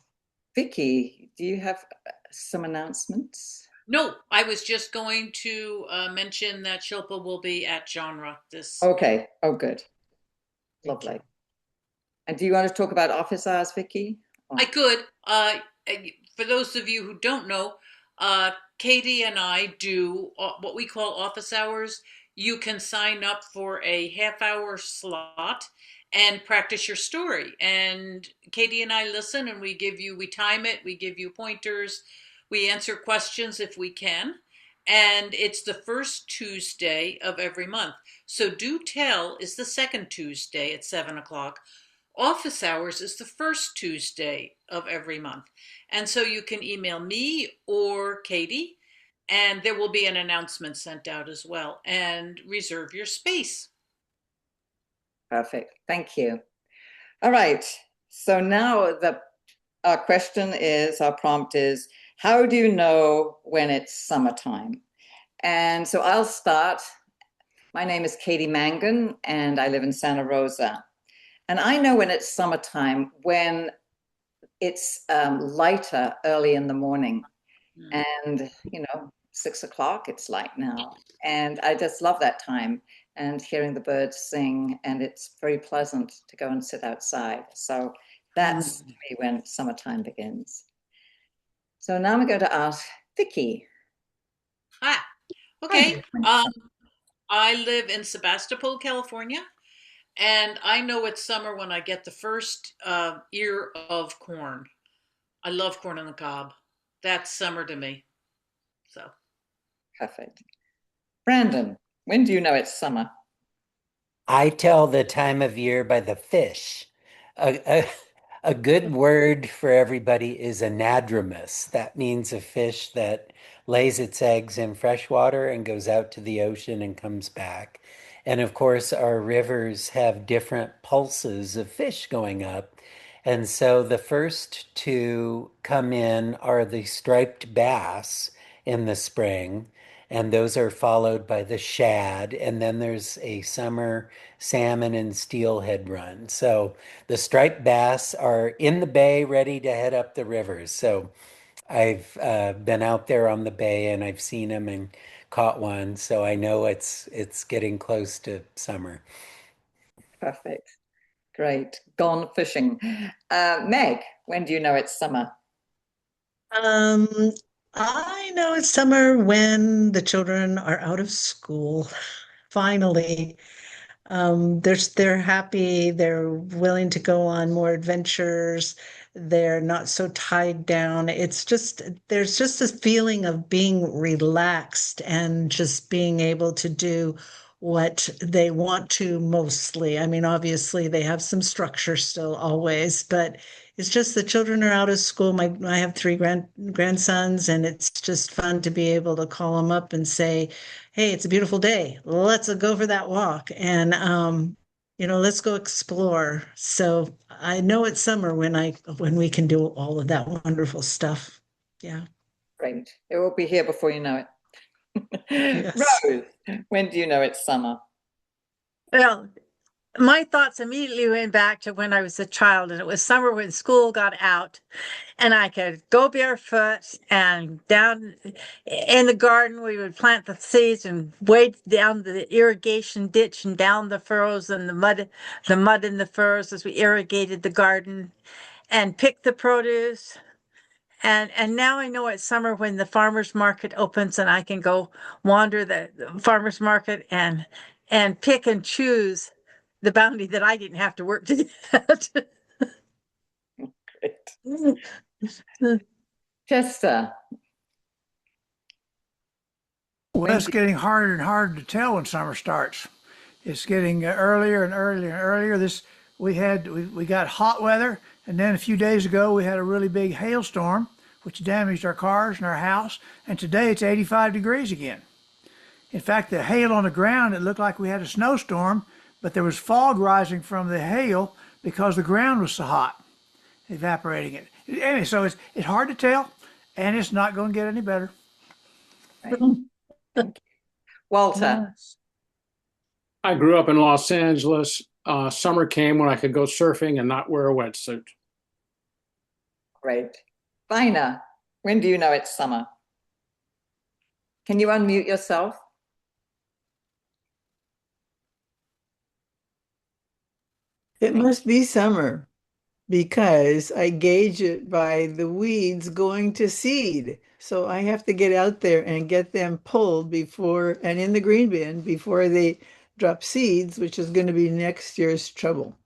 Vicky, do you have some announcements? No, I was just going to mention that Shilpa will be at Genre this. Okay. Oh, good. Lovely. And do you want to talk about office hours, Vicky? I could. For those of you who don't know, Katie and I do what we call office hours. You can sign up for a half-hour slot and practice your story. And Katie and I listen, and we time it, we give you pointers, we answer questions if we can. And it's the first Tuesday of every month. So Do Tell is the second Tuesday at 7 o'clock. Office hours is the first Tuesday of every month. And so you can email me or Katie, and there will be an announcement sent out as well, and reserve your space. Perfect. Thank you. All right. So now our prompt is, how do you know when it's summertime? And so I'll start. My name is Katie Mangan, and I live in Santa Rosa. And I know when it's summertime when it's lighter early in the morning. And, 6 o'clock, it's light now. And I just love that time and hearing the birds sing. And it's very pleasant to go and sit outside. So that's to me when summertime begins. So now I'm going to ask Vicky. Okay. I live in Sebastopol, California. And I know it's summer when I get the first ear of corn. I love corn on the cob. That's summer to me. So. Perfect. Brandon, when do you know it's summer? I tell the time of year by the fish. A good word for everybody is anadromous. That means a fish that lays its eggs in fresh water and goes out to the ocean and comes back. And of course, our rivers have different pulses of fish going up. And so the first to come in are the striped bass in the spring, and those are followed by the shad, and then there's a summer salmon and steelhead run. So the striped bass are in the bay ready to head up the rivers. So I've been out there on the bay and I've seen them and caught one, so I know it's getting close to summer. Perfect. Great. Gone fishing. Meg, when do you know it's summer? I know it's summer when the children are out of school. Finally, they're happy. They're willing to go on more adventures. They're not so tied down. There's just a feeling of being relaxed and just being able to do what they want to mostly. I mean, obviously they have some structure still always, but it's just the children are out of school. I have three grandsons, and it's just fun to be able to call them up and say, "Hey, it's a beautiful day. Let's go for that walk, and let's go explore." So I know it's summer when we can do all of that wonderful stuff. Yeah. Great. It will be here before you know it. Yes. Rose, when do you know it's summer? Well, my thoughts immediately went back to when I was a child, and it was summer when school got out, and I could go barefoot and down in the garden. We would plant the seeds and wade down the irrigation ditch and down the furrows and the mud in the furrows as we irrigated the garden and pick the produce. And now I know it's summer when the farmers market opens and I can go wander the farmers market and pick and choose the bounty that I didn't have to work to get. Great. Chester. Well, it's getting harder and harder to tell when summer starts. It's getting earlier and earlier and earlier. We got hot weather, and then a few days ago we had a really big hailstorm, which damaged our cars and our house. And today it's 85 degrees again. In fact, the hail on the ground, it looked like we had a snowstorm, but there was fog rising from the hail because the ground was so hot, evaporating it. Anyway, so it's hard to tell, and it's not going to get any better. Right. Thank you. Walter. Yes. I grew up in Los Angeles. Summer came when I could go surfing and not wear a wetsuit. Great. Vina, when do you know it's summer? Can you unmute yourself? It must be summer because I gauge it by the weeds going to seed. So I have to get out there and get them pulled before and in the green bin before they drop seeds, which is going to be next year's trouble.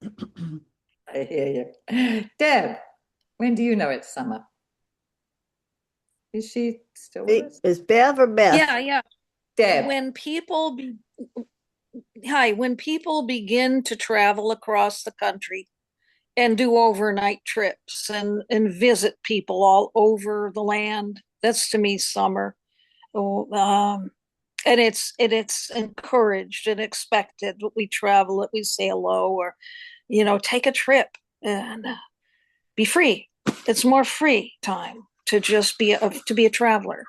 I hear you. Deb, when do you know it's summer? Is she still with us? Is Bev or Beth? Yeah. Deb. When people when people begin to travel across the country and do overnight trips and visit people all over the land, that's to me summer. And it's encouraged and expected that we travel, that we say hello, or take a trip and be free. It's more free time to just be a traveler.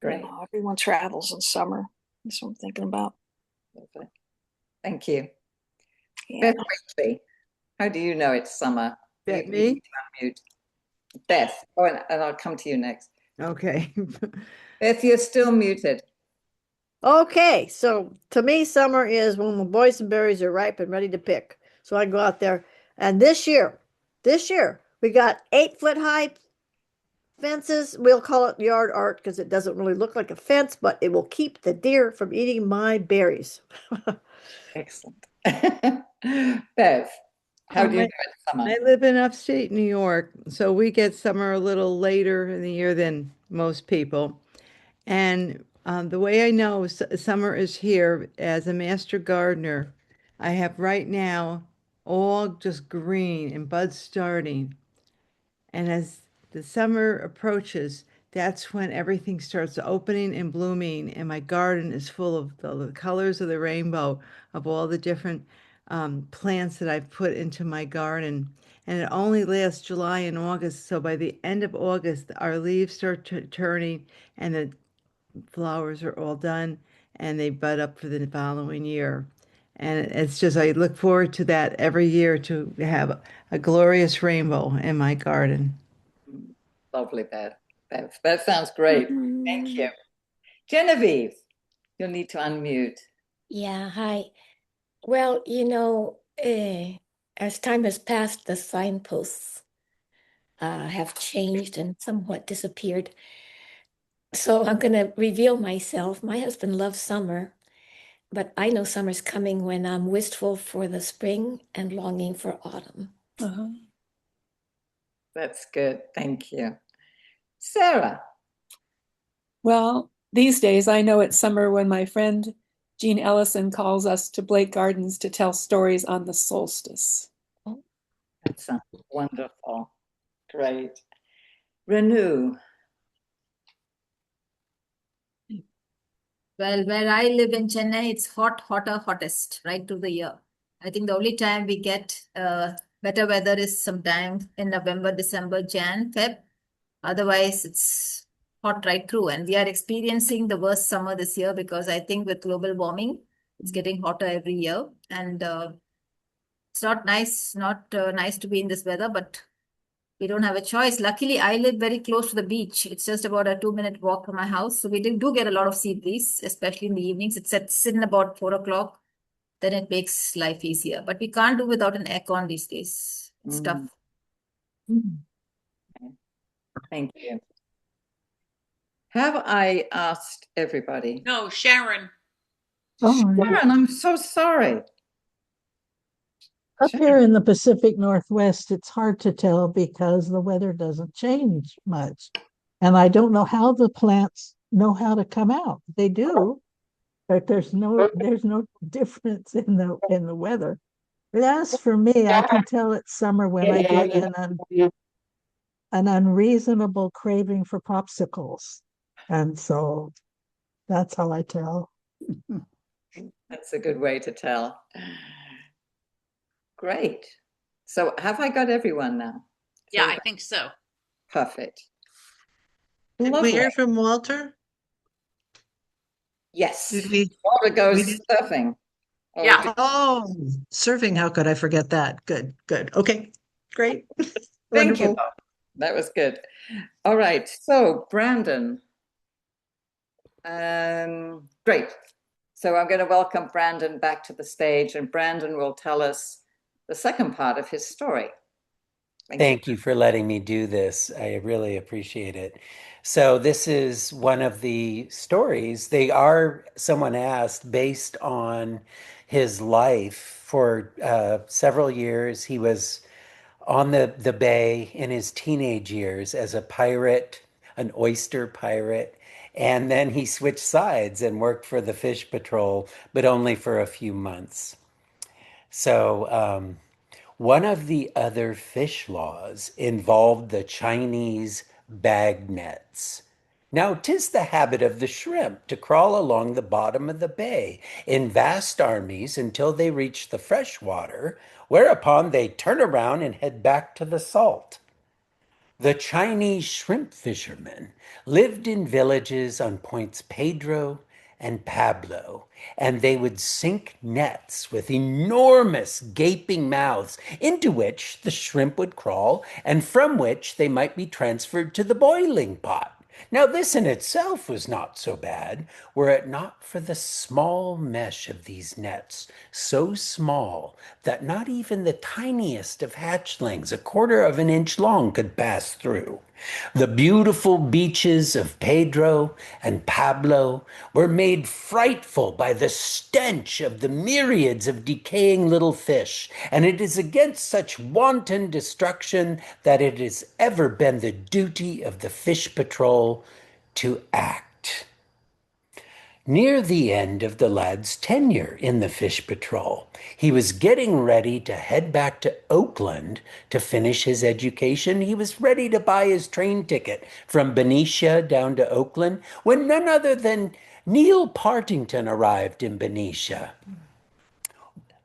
Great. Everyone travels in summer. That's what I'm thinking about. Lovely. Thank you. Yeah. Beth Wakely, how do you know it's summer? That You me? need to unmute. Beth, and I'll come to you next. Okay. Beth, you're still muted. Okay, so to me, summer is when the boysenberries are ripe and ready to pick. So I go out there, and this year, we got 8-foot high fences. We'll call it yard art because it doesn't really look like a fence, but it will keep the deer from eating my berries. Excellent. Bev, how do you know it's summer? I live in upstate New York, so we get summer a little later in the year than most people. And the way I know summer is here as a master gardener, I have right now all just green and buds starting. And as the summer approaches, that's when everything starts opening and blooming, and my garden is full of the colors of the rainbow of all the different plants that I've put into my garden. And it only lasts July and August, so by the end of August, our leaves start turning, and the flowers are all done, and they bud up for the following year. And it's just, I look forward to that every year to have a glorious rainbow in my garden. Lovely, Bev. That sounds great. Thank you. Genevieve, you'll need to unmute. Yeah, hi. Well, as time has passed, the signposts have changed and somewhat disappeared. So I'm going to reveal myself. My husband loves summer, but I know summer's coming when I'm wistful for the spring and longing for autumn. That's good. Thank you. Sarah. Well, these days I know it's summer when my friend Jean Ellison calls us to Blake Gardens to tell stories on the solstice. That sounds wonderful. Great. Renew. Well, where I live in Chennai, it's hottest right through the year. I think the only time we get Better weather is sometime in November, December, Jan, Feb. Otherwise, it's hot right through. And we are experiencing the worst summer this year because I think with global warming, it's getting hotter every year. And it's not nice to be in this weather, but we don't have a choice. Luckily, I live very close to the beach. It's just about a 2-minute walk from my house. So we do get a lot of sea breeze, especially in the evenings. It sets in about 4 o'clock. Then it makes life easier. But we can't do without an aircon these days. It's tough. Thank you. Have I asked everybody? No, Sharon. Oh, Sharon, I'm so sorry. up here in the Pacific Northwest, it's hard to tell because the weather doesn't change much. And I don't know how the plants know how to come out. They do, but there's no difference in the weather. But as for me, I can tell it's summer when I get an unreasonable craving for popsicles. And so that's how I tell. That's a good way to tell. Great. So have I got everyone now? Yeah, I think so. Perfect. Did we hear from Walter? Yes. Did we? Walter goes we surfing. Yeah. Oh, surfing. How could I forget that? Good, good. Okay, great. Thank you. Wonderful. That was good. All right. So, Brandon. Great. So I'm going to welcome Brandon back to the stage, and Brandon will tell us the second part of his story. Thank you for letting me do this. I really appreciate it. So this is one of the stories. They are, someone asked, based on his life. For several years, he was on the bay in his teenage years as a pirate, an oyster pirate. And then he switched sides and worked for the Fish Patrol, but only for a few months. So, one of the other fish laws involved the Chinese bag nets. Now, 'tis the habit of the shrimp to crawl along the bottom of the bay in vast armies until they reach the fresh water, whereupon they turn around and head back to the salt. The Chinese shrimp fishermen lived in villages on Points Pedro and Pablo, and they would sink nets with enormous gaping mouths into which the shrimp would crawl and from which they might be transferred to the boiling pot. Now, this in itself was not so bad, were it not for the small mesh of these nets, so small that not even the tiniest of hatchlings, a quarter of an inch long, could pass through. The beautiful beaches of Pedro and Pablo were made frightful by the stench of the myriads of decaying little fish, and it is against such wanton destruction that it has ever been the duty of the Fish Patrol to act. Near the end of the lad's tenure in the Fish Patrol, he was getting ready to head back to Oakland to finish his education. He was ready to buy his train ticket from Benicia down to Oakland when none other than Neil Partington arrived in Benicia.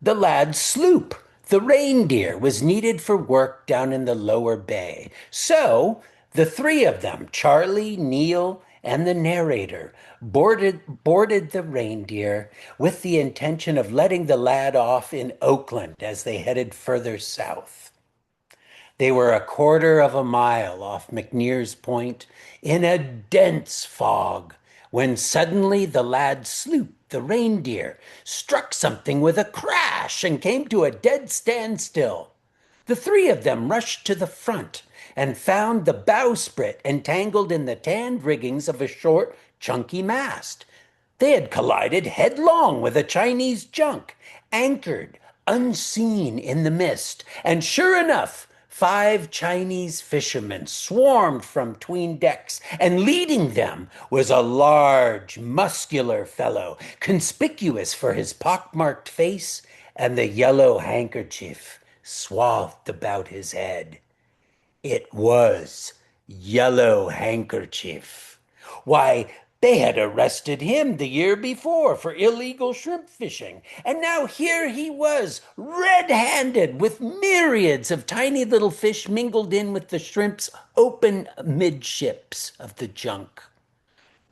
The lad's sloop, the Reindeer, was needed for work down in the lower bay. So the three of them, Charlie, Neil, and the narrator, boarded the Reindeer with the intention of letting the lad off in Oakland as they headed further south. They were a quarter of a mile off McNear's Point in a dense fog when suddenly the lad's sloop, the Reindeer, struck something with a crash and came to a dead standstill. The three of them rushed to the front and found the bowsprit entangled in the tanned riggings of a short, chunky mast. They had collided headlong with a Chinese junk, anchored, unseen in the mist, and sure enough, 5 Chinese fishermen swarmed from 'tween decks, and leading them was a large, muscular fellow, conspicuous for his pockmarked face and the yellow handkerchief swathed about his head. It was Yellow Handkerchief. Why, They had arrested him the year before for illegal shrimp fishing, and now here he was, red-handed, with myriads of tiny little fish mingled in with the shrimp's open midships of the junk.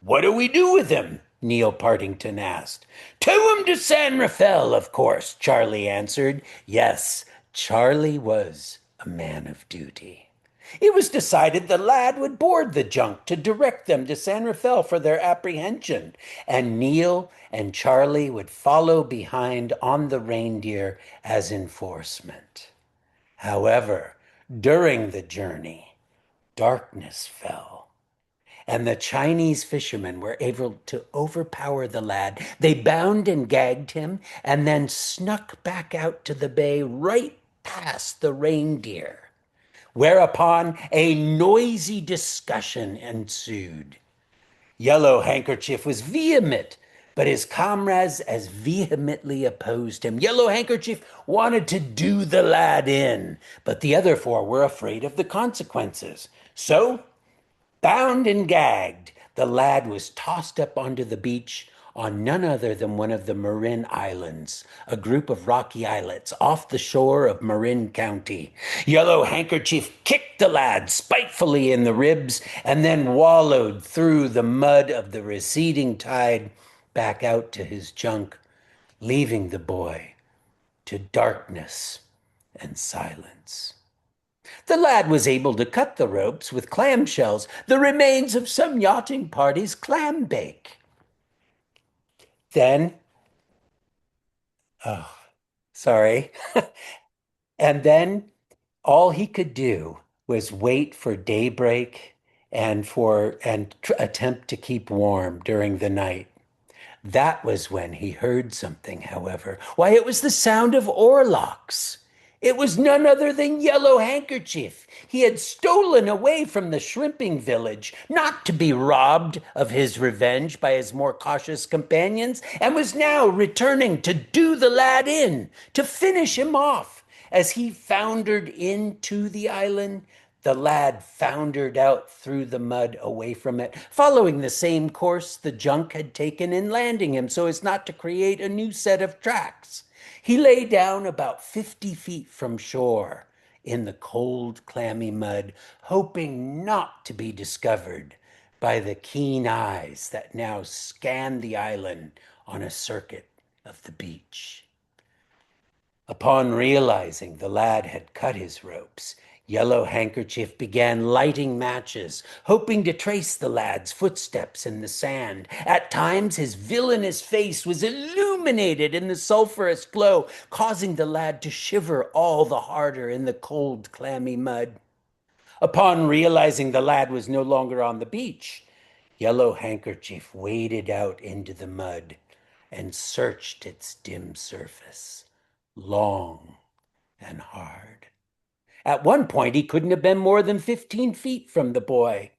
"What do we do with him?" Neil Partington asked. "Tow him to San Rafael, of course," Charlie answered. Yes, Charlie was a man of duty. It was decided the lad would board the junk to direct them to San Rafael for their apprehension, and Neil and Charlie would follow behind on the reindeer as enforcement. However, during the journey, darkness fell, and the Chinese fishermen were able to overpower the lad. They bound and gagged him and then snuck back out to the bay right past the reindeer, whereupon a noisy discussion ensued. Yellow Handkerchief was vehement, but his comrades as vehemently opposed him. Yellow Handkerchief wanted to do the lad in, but the other four were afraid of the consequences. So, bound and gagged, the lad was tossed up onto the beach on none other than one of the Marin Islands, a group of rocky islets off the shore of Marin County. Yellow Handkerchief kicked the lad spitefully in the ribs and then wallowed through the mud of the receding tide back out to his junk, leaving the boy to darkness and silence. The lad was able to cut the ropes with clamshells, the remains of some yachting party's clam bake. Then, oh, sorry. And then all he could do was wait for daybreak and attempt to keep warm during the night. That was when he heard something, however. Why, it was the sound of oarlocks. It was none other than Yellow Handkerchief. He had stolen away from the shrimping village, not to be robbed of his revenge by his more cautious companions, and was now returning to do the lad in, to finish him off. As he foundered into the island, the lad foundered out through the mud away from it, following the same course the junk had taken in landing him so as not to create a new set of tracks. He lay down about 50 feet from shore in the cold, clammy mud, hoping not to be discovered by the keen eyes that now scanned the island on a circuit of the beach. Upon realizing the lad had cut his ropes, Yellow Handkerchief began lighting matches, hoping to trace the lad's footsteps in the sand. At times, his villainous face was illuminated in the sulphurous glow, causing the lad to shiver all the harder in the cold, clammy mud. Upon realizing the lad was no longer on the beach, Yellow Handkerchief waded out into the mud and searched its dim surface, long and hard. At one point, he couldn't have been more than 15 feet from the boy.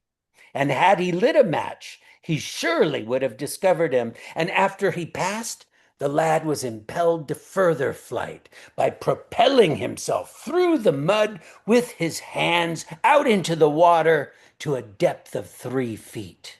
And had he lit a match, he surely would have discovered him. And after he passed, the lad was impelled to further flight by propelling himself through the mud with his hands out into the water to a depth of 3 feet.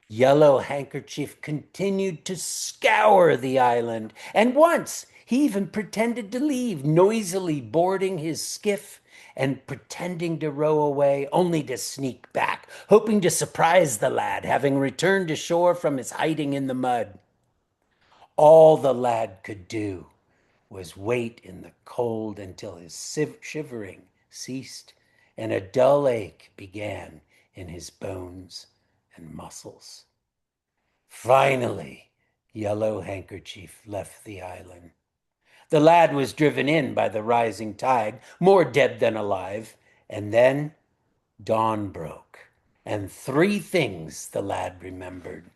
Yellow Handkerchief continued to scour the island, and once he even pretended to leave, noisily boarding his skiff and pretending to row away, only to sneak back, hoping to surprise the lad, having returned to shore from his hiding in the mud. All the lad could do was wait in the cold until his shivering ceased and a dull ache began in his bones and muscles. Finally, Yellow Handkerchief left the island. The lad was driven in by the rising tide, more dead than alive, and then dawn broke, and 3 things the lad remembered.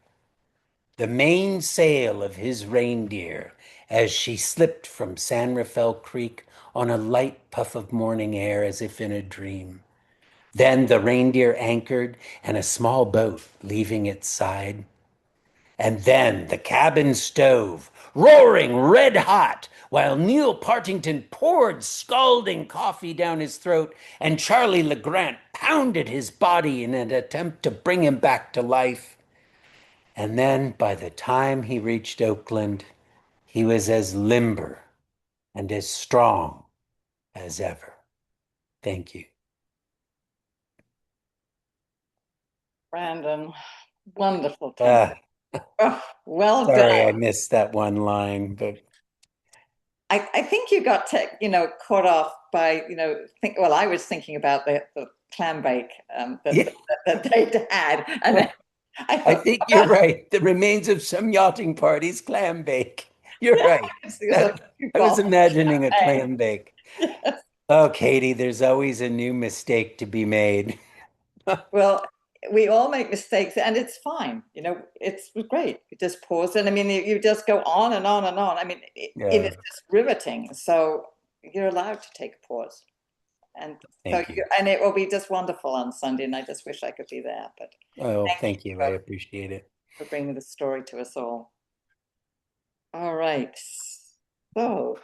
The mainsail of his reindeer as she slipped from San Rafael Creek on a light puff of morning air as if in a dream. Then the reindeer anchored and a small boat leaving its side. And then the cabin stove, roaring red hot, while Neil Partington poured scalding coffee down his throat and Charlie LeGrant pounded his body in an attempt to bring him back to life. And then by the time he reached Oakland, he was as limber and as strong as ever. Thank you. Brandon, wonderful. Ah, Oh, well sorry, I done. missed that one line, but I think you got caught off by, well, I was thinking about the clam bake yeah, that they'd had. And then I I thought, think you're right. The remains of some yachting parties, clam bake. You're right. it was a few I was bottles of imagining a champagne. clam bake. Yes. Oh, Katie, there's always a new mistake to be made. Well, we all make mistakes and it's fine. It's great. You just pause. And I mean, you just go on and on and on. I mean, it Yeah, is just riveting. So you're allowed to take a pause. And thank you. and it will be just wonderful on Sunday. And I just wish I could be there. But Oh, thank you thank you. I appreciate it. for bringing the story to us all. All right. So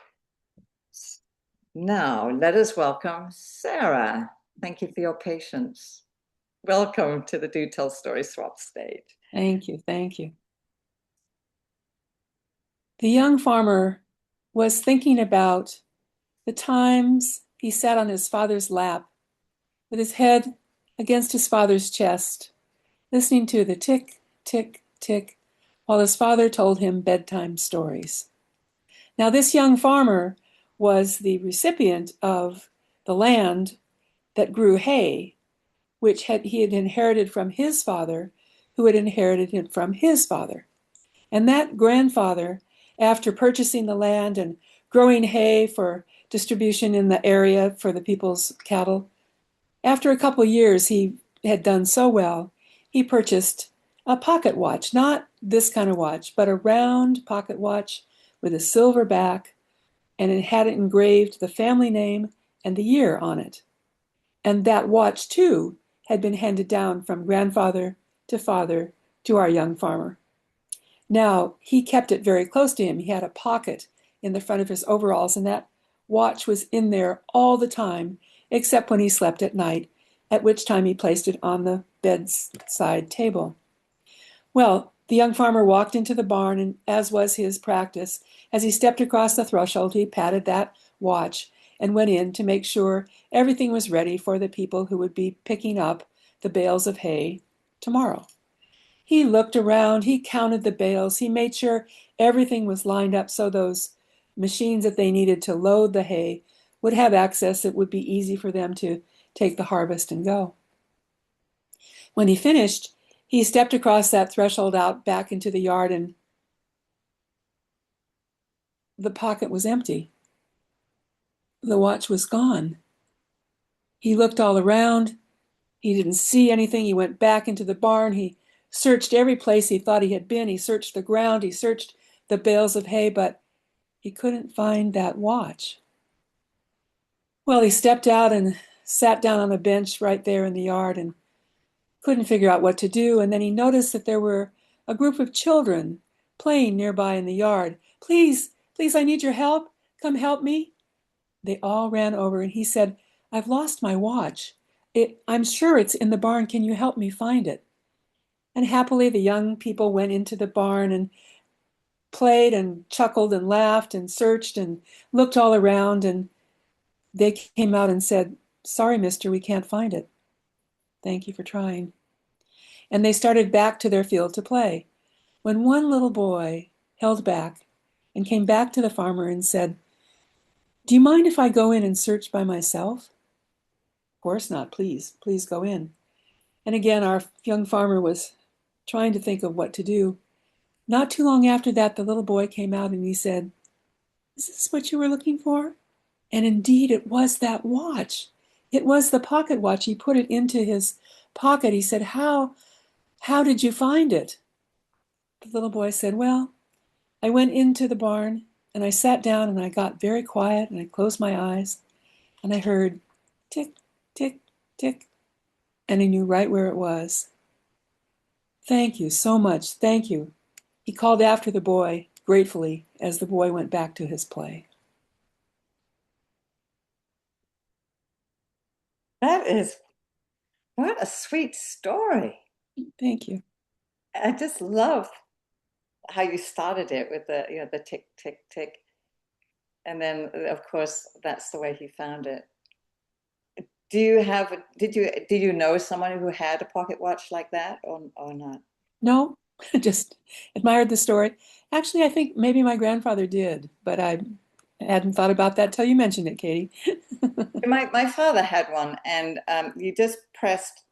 now let us welcome Sarah. Thank you for your patience. Welcome to the Do Tell Story Swap stage. Thank you. Thank you. The young farmer was thinking about the times he sat on his father's lap with his head against his father's chest, listening to the tick, tick, tick, while his father told him bedtime stories. Now, this young farmer was the recipient of the land that grew hay, which he had inherited from his father, who had inherited it from his father. And that grandfather, after purchasing the land and growing hay for distribution in the area for the people's cattle, after a couple of years, he had done so well, he purchased a pocket watch, not this kind of watch, but a round pocket watch with a silver back, and it had engraved the family name and the year on it. And that watch, too, had been handed down from grandfather to father to our young farmer. Now, he kept it very close to him. He had a pocket in the front of his overalls, and that watch was in there all the time, except when he slept at night, at which time he placed it on the bedside table. Well, the young farmer walked into the barn, and as was his practice, as he stepped across the threshold, he patted that watch and went in to make sure everything was ready for the people who would be picking up the bales of hay tomorrow. He looked around, he counted the bales, he made sure everything was lined up so those machines that they needed to load the hay would have access. It would be easy for them to take the harvest and go. When he finished, he stepped across that threshold out back into the yard, and the pocket was empty. The watch was gone. He looked all around. He didn't see anything. He went back into the barn. He searched every place he thought he had been. He searched the ground. He searched the bales of hay, but he couldn't find that watch. Well, he stepped out and sat down on a bench right there in the yard and couldn't figure out what to do. And then he noticed that there were a group of children playing nearby in the yard. Please, please, I need your help. Come help me. They all ran over, and he said, I've lost my watch. I'm sure it's in the barn. Can you help me find it? And happily, the young people went into the barn and played and chuckled and laughed and searched and looked all around. And they came out and said, Sorry, mister, we can't find it. Thank you for trying. And they started back to their field to play, when one little boy held back and came back to the farmer and said, Do you mind if I go in and search by myself? Of course not. Please, please go in. And again, our young farmer was trying to think of what to do. Not too long after that, the little boy came out and he said, Is this what you were looking for? And indeed, it was that watch. It was the pocket watch. He put it into his pocket. He said, How did you find it? The little boy said, Well, I went into the barn and I sat down and I got very quiet and I closed my eyes and I heard tick, tick, tick, and I knew right where it was. Thank you so much. Thank you. He called after the boy gratefully as the boy went back to his play. What a sweet story. Thank you. I just love how you started it with the tick, tick, tick. And then, of course, that's the way he found it. Did you know someone who had a pocket watch like that or not? No, just admired the story. Actually, I think maybe my grandfather did, but I hadn't thought about that till you mentioned it, Katie. My father had one, and you just pressed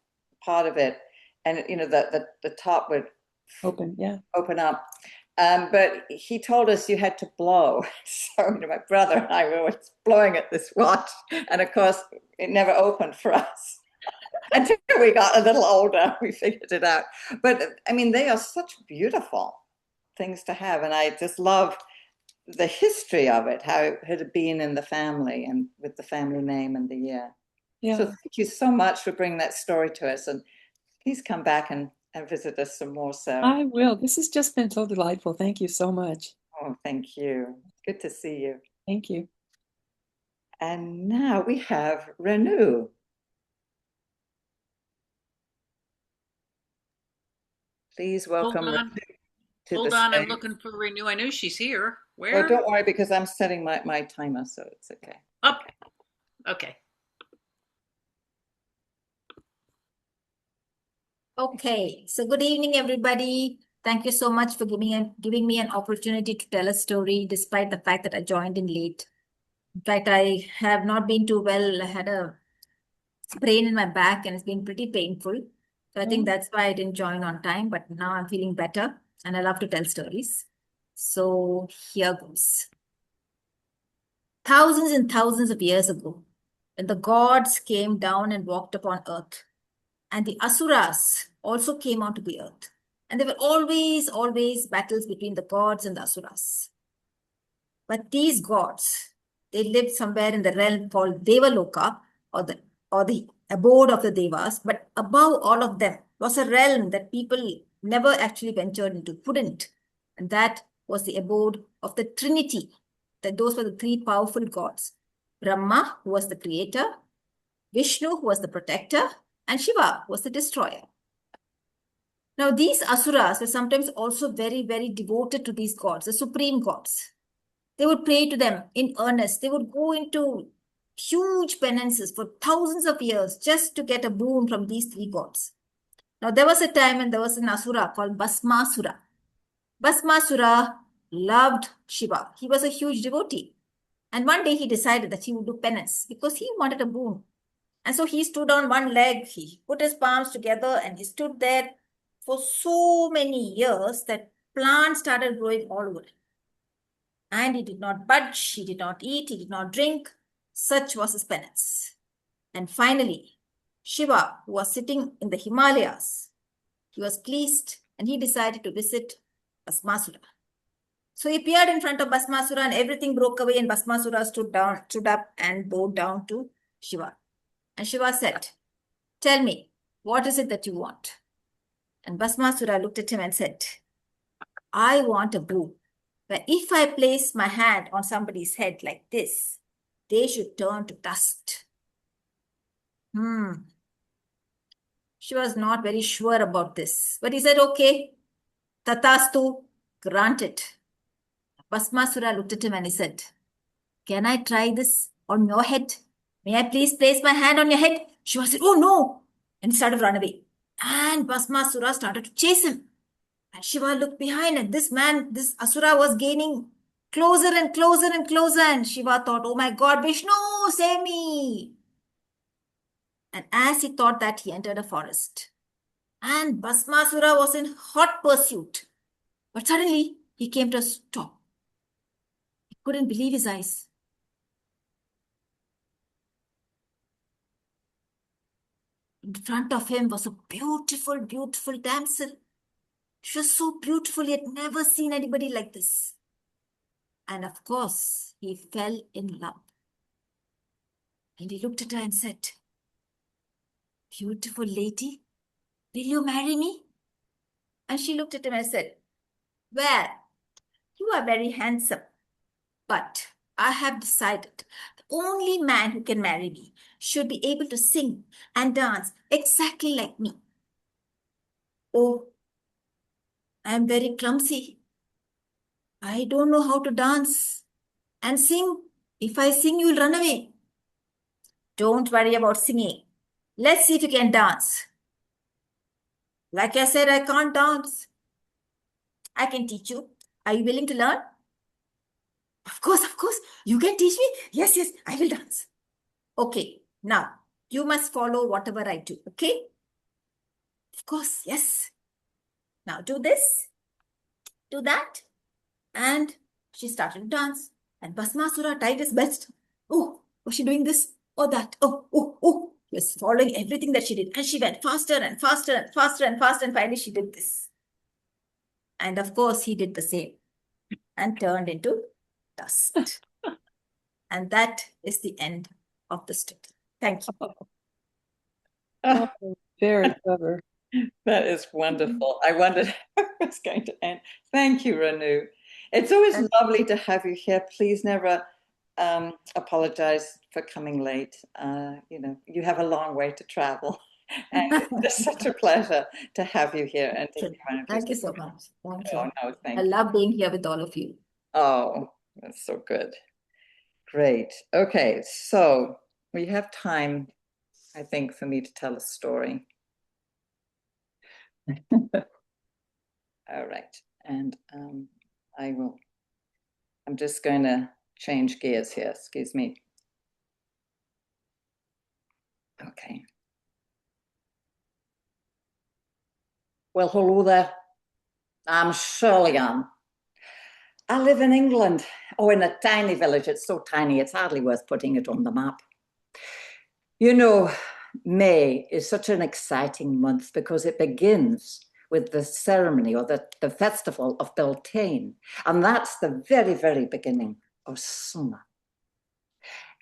part of it, and the top would open up. But he told us you had to blow. So my brother and I were always blowing at this watch, and of course it never opened for us until we got a little older. We figured it out. But I mean, they are such beautiful things to have, and I just love the history of it, how it had been in the family and with the family name and the year. Yeah. So thank you so much for bringing that story to us, and please come back and visit us some more. So I will. This has just been so delightful. Thank you so much. Oh, thank you. Good to see you. Thank you. And now we have Renew. Please welcome Hold on. Renew to Hold the on, I'm stage. looking for Renew. I knew she's here. Oh, Where? don't worry, because I'm setting my timer, so it's okay. Up. Okay. Okay, so good evening, everybody. Thank you so much for giving me an opportunity to tell a story, despite the fact that I joined in late. In fact, I have not been too well. I had a sprain in my back and it's been pretty painful. So I think that's why I didn't join on time, but now I'm feeling better and I love to tell stories. So here goes. Thousands and thousands of years ago, when the gods came down and walked upon earth, and the asuras also came onto the earth. And there were always battles between the gods and the asuras. But these gods, they lived somewhere in the realm called Devaloka, or the abode of the Devas. But above all of them was a realm that people never actually ventured into, couldn't. And that was the abode of the Trinity. That those were the three powerful gods. Brahma, who was the creator, Vishnu, who was the protector, and Shiva was the destroyer. Now, these asuras were sometimes also very, very devoted to these gods, the supreme gods. They would pray to them in earnest. They would go into huge penances for thousands of years just to get a boon from these three gods. Now, there was a time when there was an asura called Bhasmasura. Bhasmasura loved Shiva. He was a huge devotee. And one day he decided that he would do penance because he wanted a boon. And so he stood on one leg, he put his palms together and he stood there for so many years that plants started growing all over him. And he did not budge, he did not eat, he did not drink. Such was his penance. And finally, Shiva, who was sitting in the Himalayas, he was pleased and he decided to visit Bhasmasura. So he appeared in front of Bhasmasura and everything broke away and Bhasmasura stood up and bowed down to Shiva. And Shiva said, "Tell me, what is it that you want?" And Bhasmasura looked at him and said, "I want a boon where if I place my hand on somebody's head like this, they should turn to dust." She was not very sure about this, but he said, "Okay, tatastu, granted." Bhasmasura looked at him and he said, "Can I try this on your head? May I please place my hand on your head?" Shiva said, "Oh no," and he started to run away. And Bhasmasura started to chase him. And Shiva looked behind, and this man, this Asura, was gaining closer and closer and closer. And Shiva thought, "Oh my God, Vishnu, save me." And as he thought that, he entered a forest. And Bhasmasura was in hot pursuit. But suddenly, he came to a stop. He couldn't believe his eyes. In front of him was a beautiful, beautiful damsel. She was so beautiful, he had never seen anybody like this. And of course, he fell in love. And he looked at her and said, "Beautiful lady, will you marry me?" And she looked at him and said, "Well, you are very handsome, but I have decided the only man who can marry me should be able to sing and dance exactly like me." Oh, I'm very clumsy. I don't know how to dance and sing. If I sing, you'll run away. Don't worry about singing. Let's see if you can dance. Like I said, I can't dance. I can teach you. Are you willing to learn? Of course, of course. You can teach me? Yes, yes, I will dance. Okay, now you must follow whatever I do, okay? Of course, yes. Now do this, do that. And she started to dance. And Basmasura tied his belt. Oh, was she doing this or that? Oh, oh, oh. He was following everything that she did. And she went faster and faster and faster and faster. And finally she did this. And of course he did the same and turned into dust. And that is the end of the story. Thank you. Oh, very clever. That is wonderful. I wondered how it was going to end. Thank you, Renu. It's always lovely to have you here. Please never apologize for coming late. You have a long way to travel. And it's such a pleasure to have you here. And Thank you so much. Thank you. Oh, no, thank I you. love being here with all of you. Oh, that's so good. Great. Okay, so we have time, I think, for me to tell a story. All right, and I'm just going to change gears here, excuse me. Okay. Well, hello there. I'm Shirley Ann. I live in England, in a tiny village. It's so tiny, it's hardly worth putting it on the map. You know, May is such an exciting month because it begins with the ceremony or the festival of Beltane. And that's the very, very beginning of summer.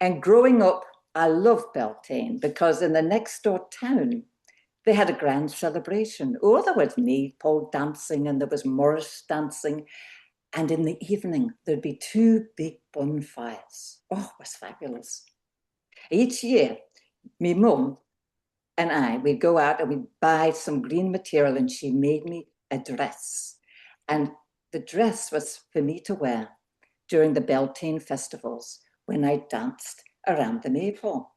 And growing up, I loved Beltane because in the next door town, they had a grand celebration. Oh, there was maypole dancing and there was Morris dancing. And in the evening, there'd be 2 big bonfires. Oh, it was fabulous. Each year, my mum and I, we'd go out and we'd buy some green material and she made me a dress. And the dress was for me to wear during the Beltane festivals when I danced around the maypole.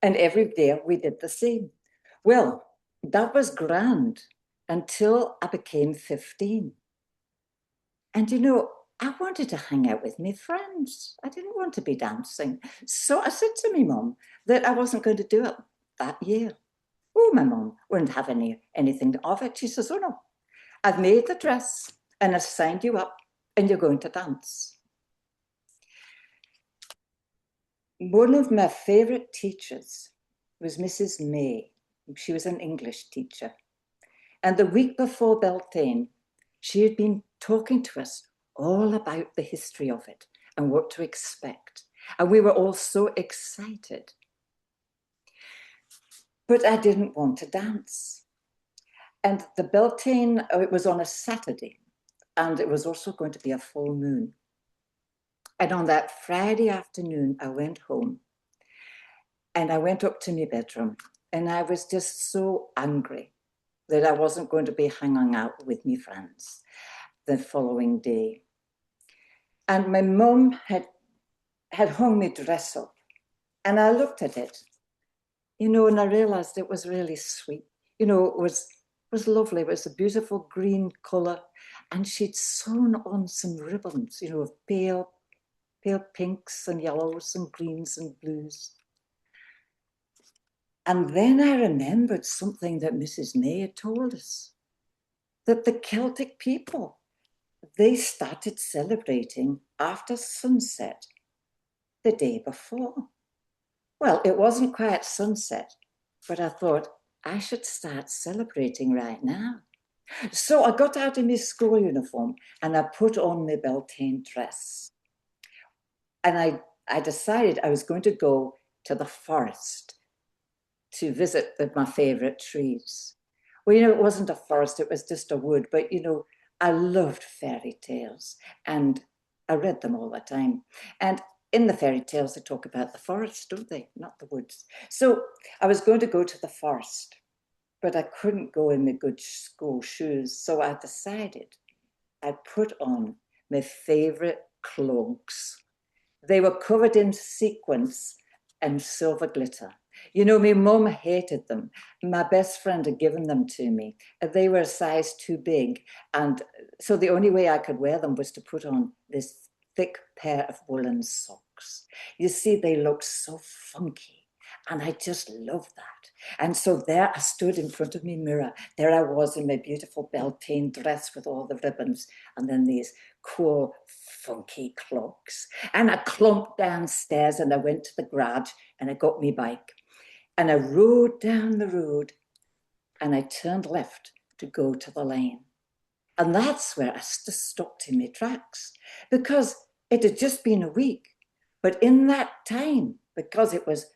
And every year we did the same. Well, that was grand until I became 15. And I wanted to hang out with my friends. I didn't want to be dancing. So I said to my mum that I wasn't going to do it that year. Oh, my mum wouldn't have anything of it. She says, oh no, I've made the dress and I've signed you up and you're going to dance. One of my favorite teachers was Mrs. May. She was an English teacher. And the week before Beltane, she had been talking to us all about the history of it and what to expect. And we were all so excited. But I didn't want to dance. And the Beltane, it was on a Saturday, and it was also going to be a full moon. And on that Friday afternoon, I went home and I went up to my bedroom and I was just so angry that I wasn't going to be hanging out with my friends the following day. And my mum had hung my dress up and I looked at it, and I realized it was really sweet. It was lovely. It was a beautiful green color. And she'd sewn on some ribbons, of pale pinks and yellows and greens and blues. And then I remembered something that Mrs. May had told us, that the Celtic people, they started celebrating after sunset the day before. Well, it wasn't quite sunset, but I thought I should start celebrating right now. So I got out of my school uniform and I put on my Beltane dress. And I decided I was going to go to the forest to visit my favorite trees. Well, it wasn't a forest, it was just a wood, but I loved fairy tales and I read them all the time. And in the fairy tales, they talk about the forest, don't they? Not the woods. So I was going to go to the forest. but I couldn't go in my good school shoes. So I decided I'd put on my favorite clogs. They were covered in sequins and silver glitter. You know, my mum hated them. My best friend had given them to me. They were a size too big. And so the only way I could wear them was to put on this thick pair of woolen socks. You see, they looked so funky. And I just loved that. And so there I stood in front of my mirror. There I was in my beautiful Beltane dress with all the ribbons, and then these cool, funky clogs. And I clumped downstairs and I went to the garage and I got my bike. And I rode down the road and I turned left to go to the lane. And that's where I just stopped in my tracks, because it had just been a week. But in that time, because it was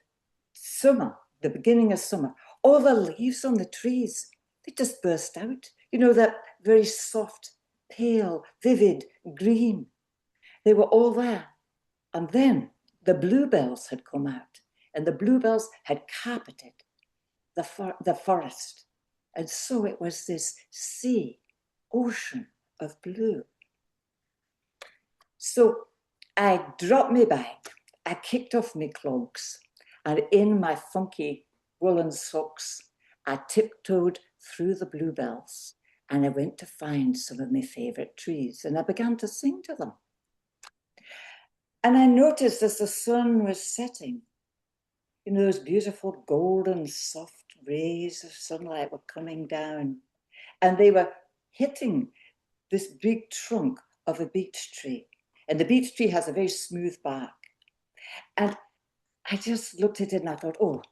summer, the beginning of summer, all the leaves on the trees, they just burst out. You know, that very soft, pale, vivid green. They were all there. And then the bluebells had come out, and the bluebells had carpeted the forest. And so it was this sea, ocean of blue. So I dropped my bag, I kicked off my clogs, and in my funky woolen socks, I tiptoed through the bluebells, and I went to find some of my favorite trees, and I began to sing to them. And I noticed as the sun was setting, you know, those beautiful golden soft rays of sunlight were coming down, and they were hitting this big trunk of a beech tree. And the beech tree has a very smooth bark. And I just looked at it and I thought, oh,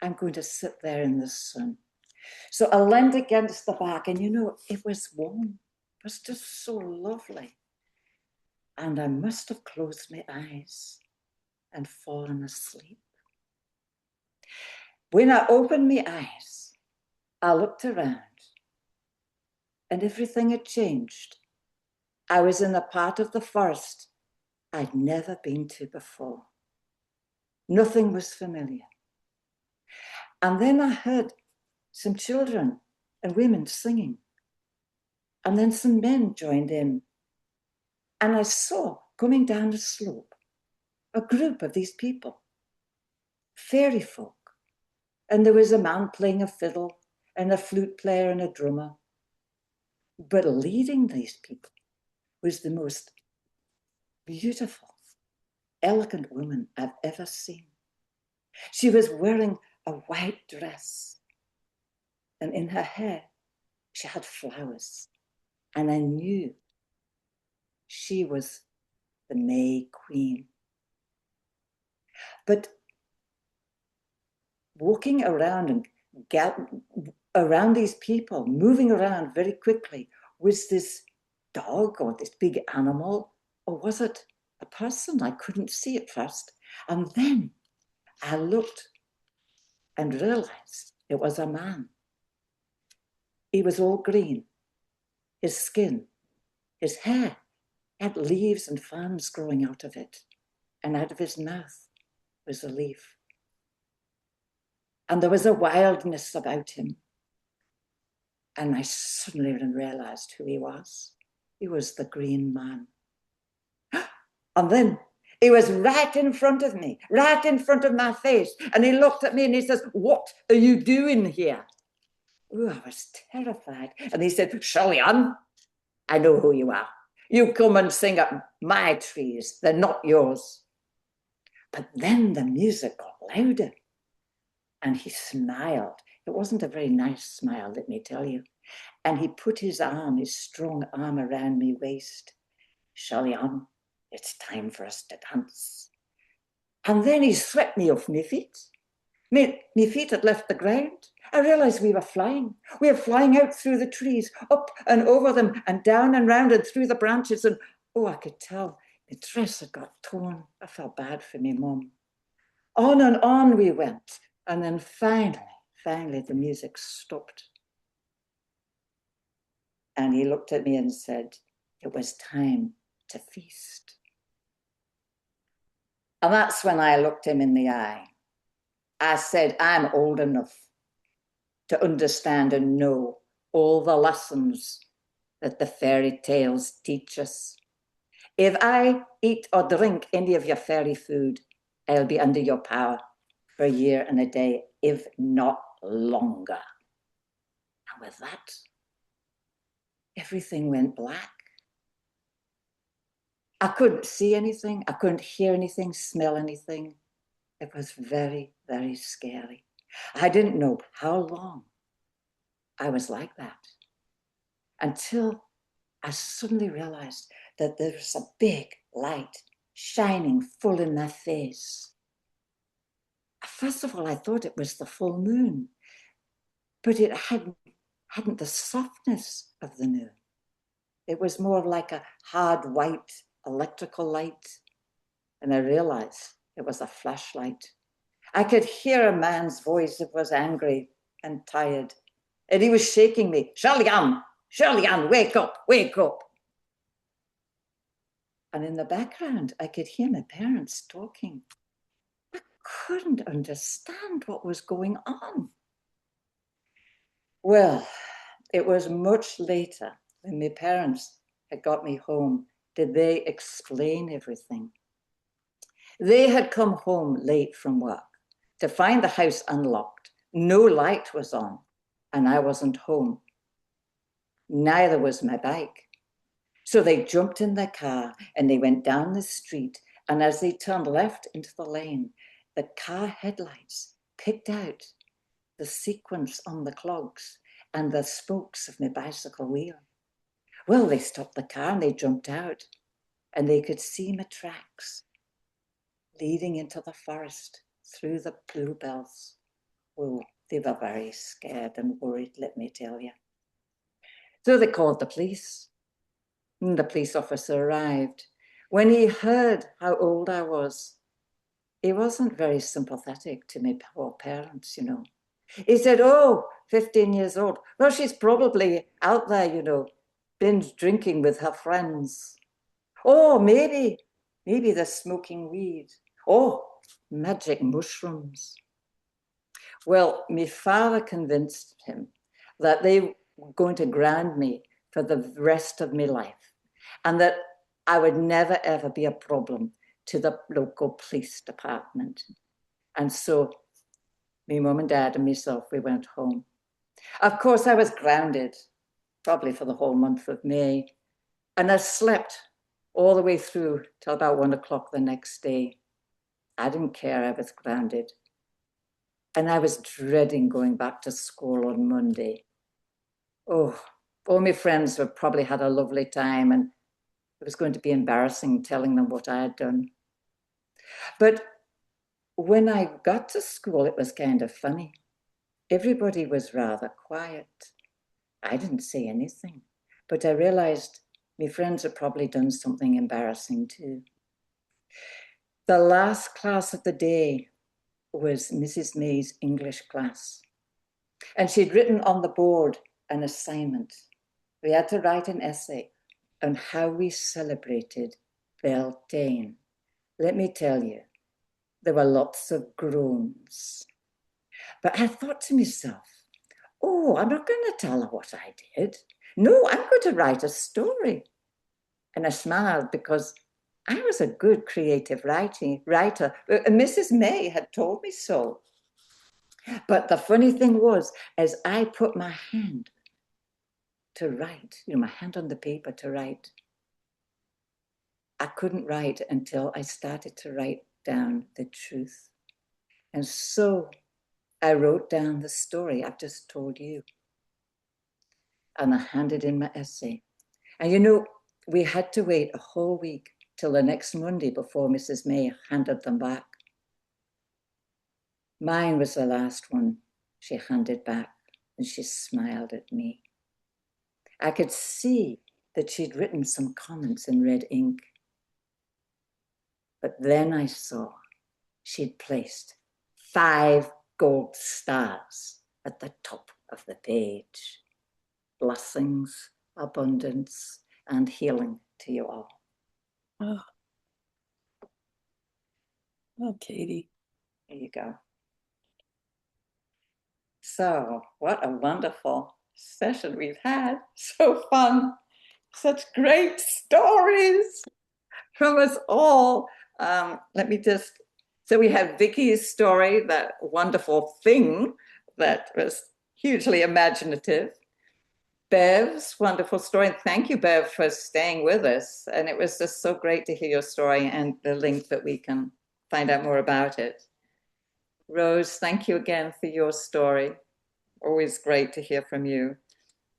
I'm going to sit there in the sun. So I leaned against the bark, and you know, it was warm. It was just so lovely. And I must have closed my eyes and fallen asleep. When I opened my eyes, I looked around and everything had changed. I was in a part of the forest I'd never been to before. Nothing was familiar. And then I heard some children and women singing. And then some men joined in. And I saw coming down the slope a group of these people, fairy folk. And there was a man playing a fiddle and a flute player and a drummer. But leading these people was the most beautiful, elegant woman I've ever seen. She was wearing a white dress, and in her hair, she had flowers. And I knew she was the May Queen. But walking around and around these people, moving around very quickly, was this dog or this big animal, or was it a person? I couldn't see at first. And then I looked and realized it was a man. He was all green. His skin, his hair had leaves and fans growing out of it. And out of his mouth was a leaf. And there was a wildness about him. And I suddenly realized who he was. He was the Green Man. And then he was right in front of me, right in front of my face. And he looked at me and he says, "What are you doing here?" Oh, I was terrified. And he said, "Shellyan, I know who you are. You come and sing at my trees. They're not yours." But then the music got louder. And he smiled. It wasn't a very nice smile, let me tell you. And he put his arm, his strong arm around my waist. "Shellyan, it's time for us to dance." And then he swept me off my feet. My feet had left the ground. I realized we were flying. We were flying out through the trees, up and over them, and down and round and through the branches. And oh, I could tell my dress had got torn. I felt bad for my mum. On and on we went. And then finally, the music stopped. And he looked at me and said, it was time to feast. And that's when I looked him in the eye. I said, I'm old enough to understand and know all the lessons that the fairy tales teach us. If I eat or drink any of your fairy food, I'll be under your power for a year and a day, if not longer. And with that, everything went black. I couldn't see anything. I couldn't hear anything, smell anything. It was very, very scary. I didn't know how long I was like that until I suddenly realized that there was a big light shining full in my face. First of all, I thought it was the full moon, but it hadn't the softness of the moon. It was more like a hard white electrical light. And I realized it was a flashlight. I could hear a man's voice. It was angry and tired. And he was shaking me. Shirley Ann, wake up, wake up. And in the background, I could hear my parents talking. I couldn't understand what was going on. Well, it was much later when my parents had got me home did they explain everything. They had come home late from work to find the house unlocked. No light was on, and I wasn't home. Neither was my bike. So they jumped in their car and they went down the street. And as they turned left into the lane, the car headlights picked out the sequence on the clogs and the spokes of my bicycle wheel. Well, they stopped the car and they jumped out, and they could see my tracks leading into the forest through the bluebells. Oh, they were very scared and worried, let me tell you. So they called the police. And the police officer arrived. When he heard how old I was, he wasn't very sympathetic to my poor parents, you know. He said, oh, 15 years old. Well, she's probably out there, you know, binge drinking with her friends. Oh, maybe they're smoking weed. Oh, magic mushrooms. Well, my father convinced him that they were going to ground me for the rest of my life and that I would never, ever be a problem to the local police department. And so my mum and dad and myself, we went home. Of course, I was grounded, probably for the whole month of May. And I slept all the way through till about 1 o'clock the next day. I didn't care, I was grounded. And I was dreading going back to school on Monday. Oh, all my friends had probably had a lovely time, and it was going to be embarrassing telling them what I had done. But when I got to school, it was kind of funny. Everybody was rather quiet. I didn't say anything, but I realized my friends had probably done something embarrassing too. The last class of the day was Mrs. May's English class. And she'd written on the board an assignment. We had to write an essay on how we celebrated Beltane. Let me tell you, there were lots of groans. But I thought to myself, oh, I'm not going to tell her what I did. No, I'm going to write a story. And I smiled because I was a good creative writer. Mrs. May had told me so. But the funny thing was, as I put my hand to write, my hand on the paper to write, I couldn't write until I started to write down the truth. And so I wrote down the story I've just told you. And I handed in my essay. And we had to wait a whole week till the next Monday before Mrs. May handed them back. Mine was the last one she handed back, and she smiled at me. I could see that she'd written some comments in red ink. But then I saw she'd placed 5 gold stars at the top of the page. Blessings, abundance, and healing to you all. Oh, Katie. There you go. So, what a wonderful session we've had. So fun. Such great stories from us all. So we had Vicky's story, that wonderful thing that was hugely imaginative. Bev's wonderful story. And thank you, Bev, for staying with us. And it was just so great to hear your story and the link that we can find out more about it. Rose, thank you again for your story. Always great to hear from you.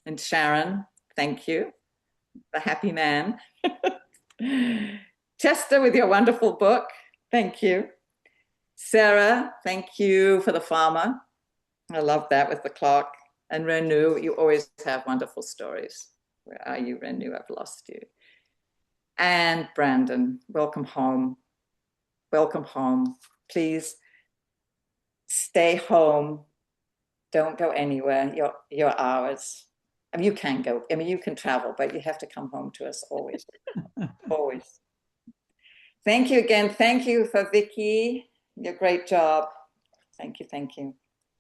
And Sharon, thank you. The happy man. Chester, with your wonderful book. Thank you. Sarah, thank you for the farmer. I love that with the clock. And Renu, you always have wonderful stories. Where are you, Renu? I've lost you. And Brandon, welcome home. Welcome home. Please stay home. Don't go anywhere. You're ours. I mean, you can go. I mean, you can travel, but you have to come home to us always. Always. Thank you again. Thank you for Vicky. Your great job. Thank you. Thank you.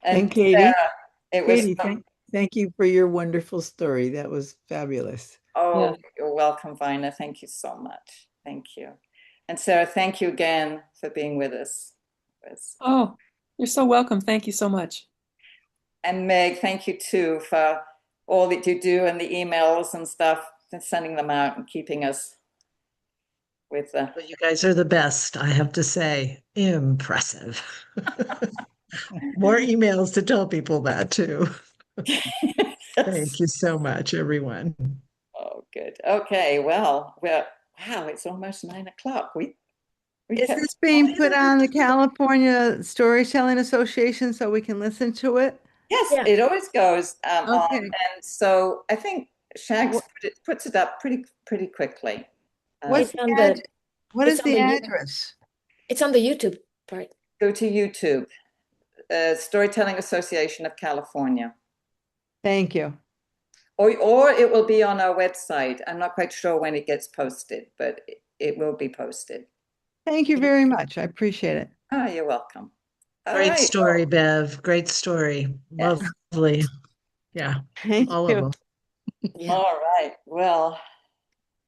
And Katie, it was thank you for your wonderful story. That was fabulous. Oh, Yeah. you're welcome, Vina. Thank you so much. Thank you. And Sarah, thank you again for being with us. Oh, you're so welcome. Thank you so much. And Meg, thank you too for all that you do and the emails and stuff, and sending them out and keeping us with the. Well, you guys are the best, I have to say. Impressive. More emails to tell people that too. Thank you so much, everyone. Oh, good. Okay, well, wow, it's almost 9 o'clock. Is this being put on the California Storytelling Association so we can listen to it? Yes, Yeah. it always goes on, Okay. and so I think Shags puts it up pretty quickly. It's on the What it's is on the the address? it's on the YouTube part. Go to YouTube, Storytelling Association of California, Thank you. or it will be on our website. I'm not quite sure when it gets posted, but it will be posted. Thank you very much. I appreciate it. Oh, you're welcome. All Great right. story, Bev. Great story. Yes. Lovely. Yeah, Thank all you. of them. Yeah. All right. Well,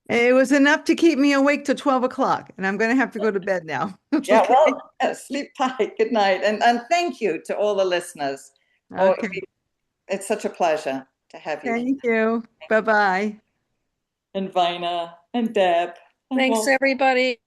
It was enough to keep me awake till 12 o'clock, and I'm going to have to go to bed now. yeah, Okay. well, sleep tight. Good night. And thank you to all the listeners. Okay. It's such a pleasure to have you. Thank you. Bye-bye. And Vina and Deb. And Thanks, everybody.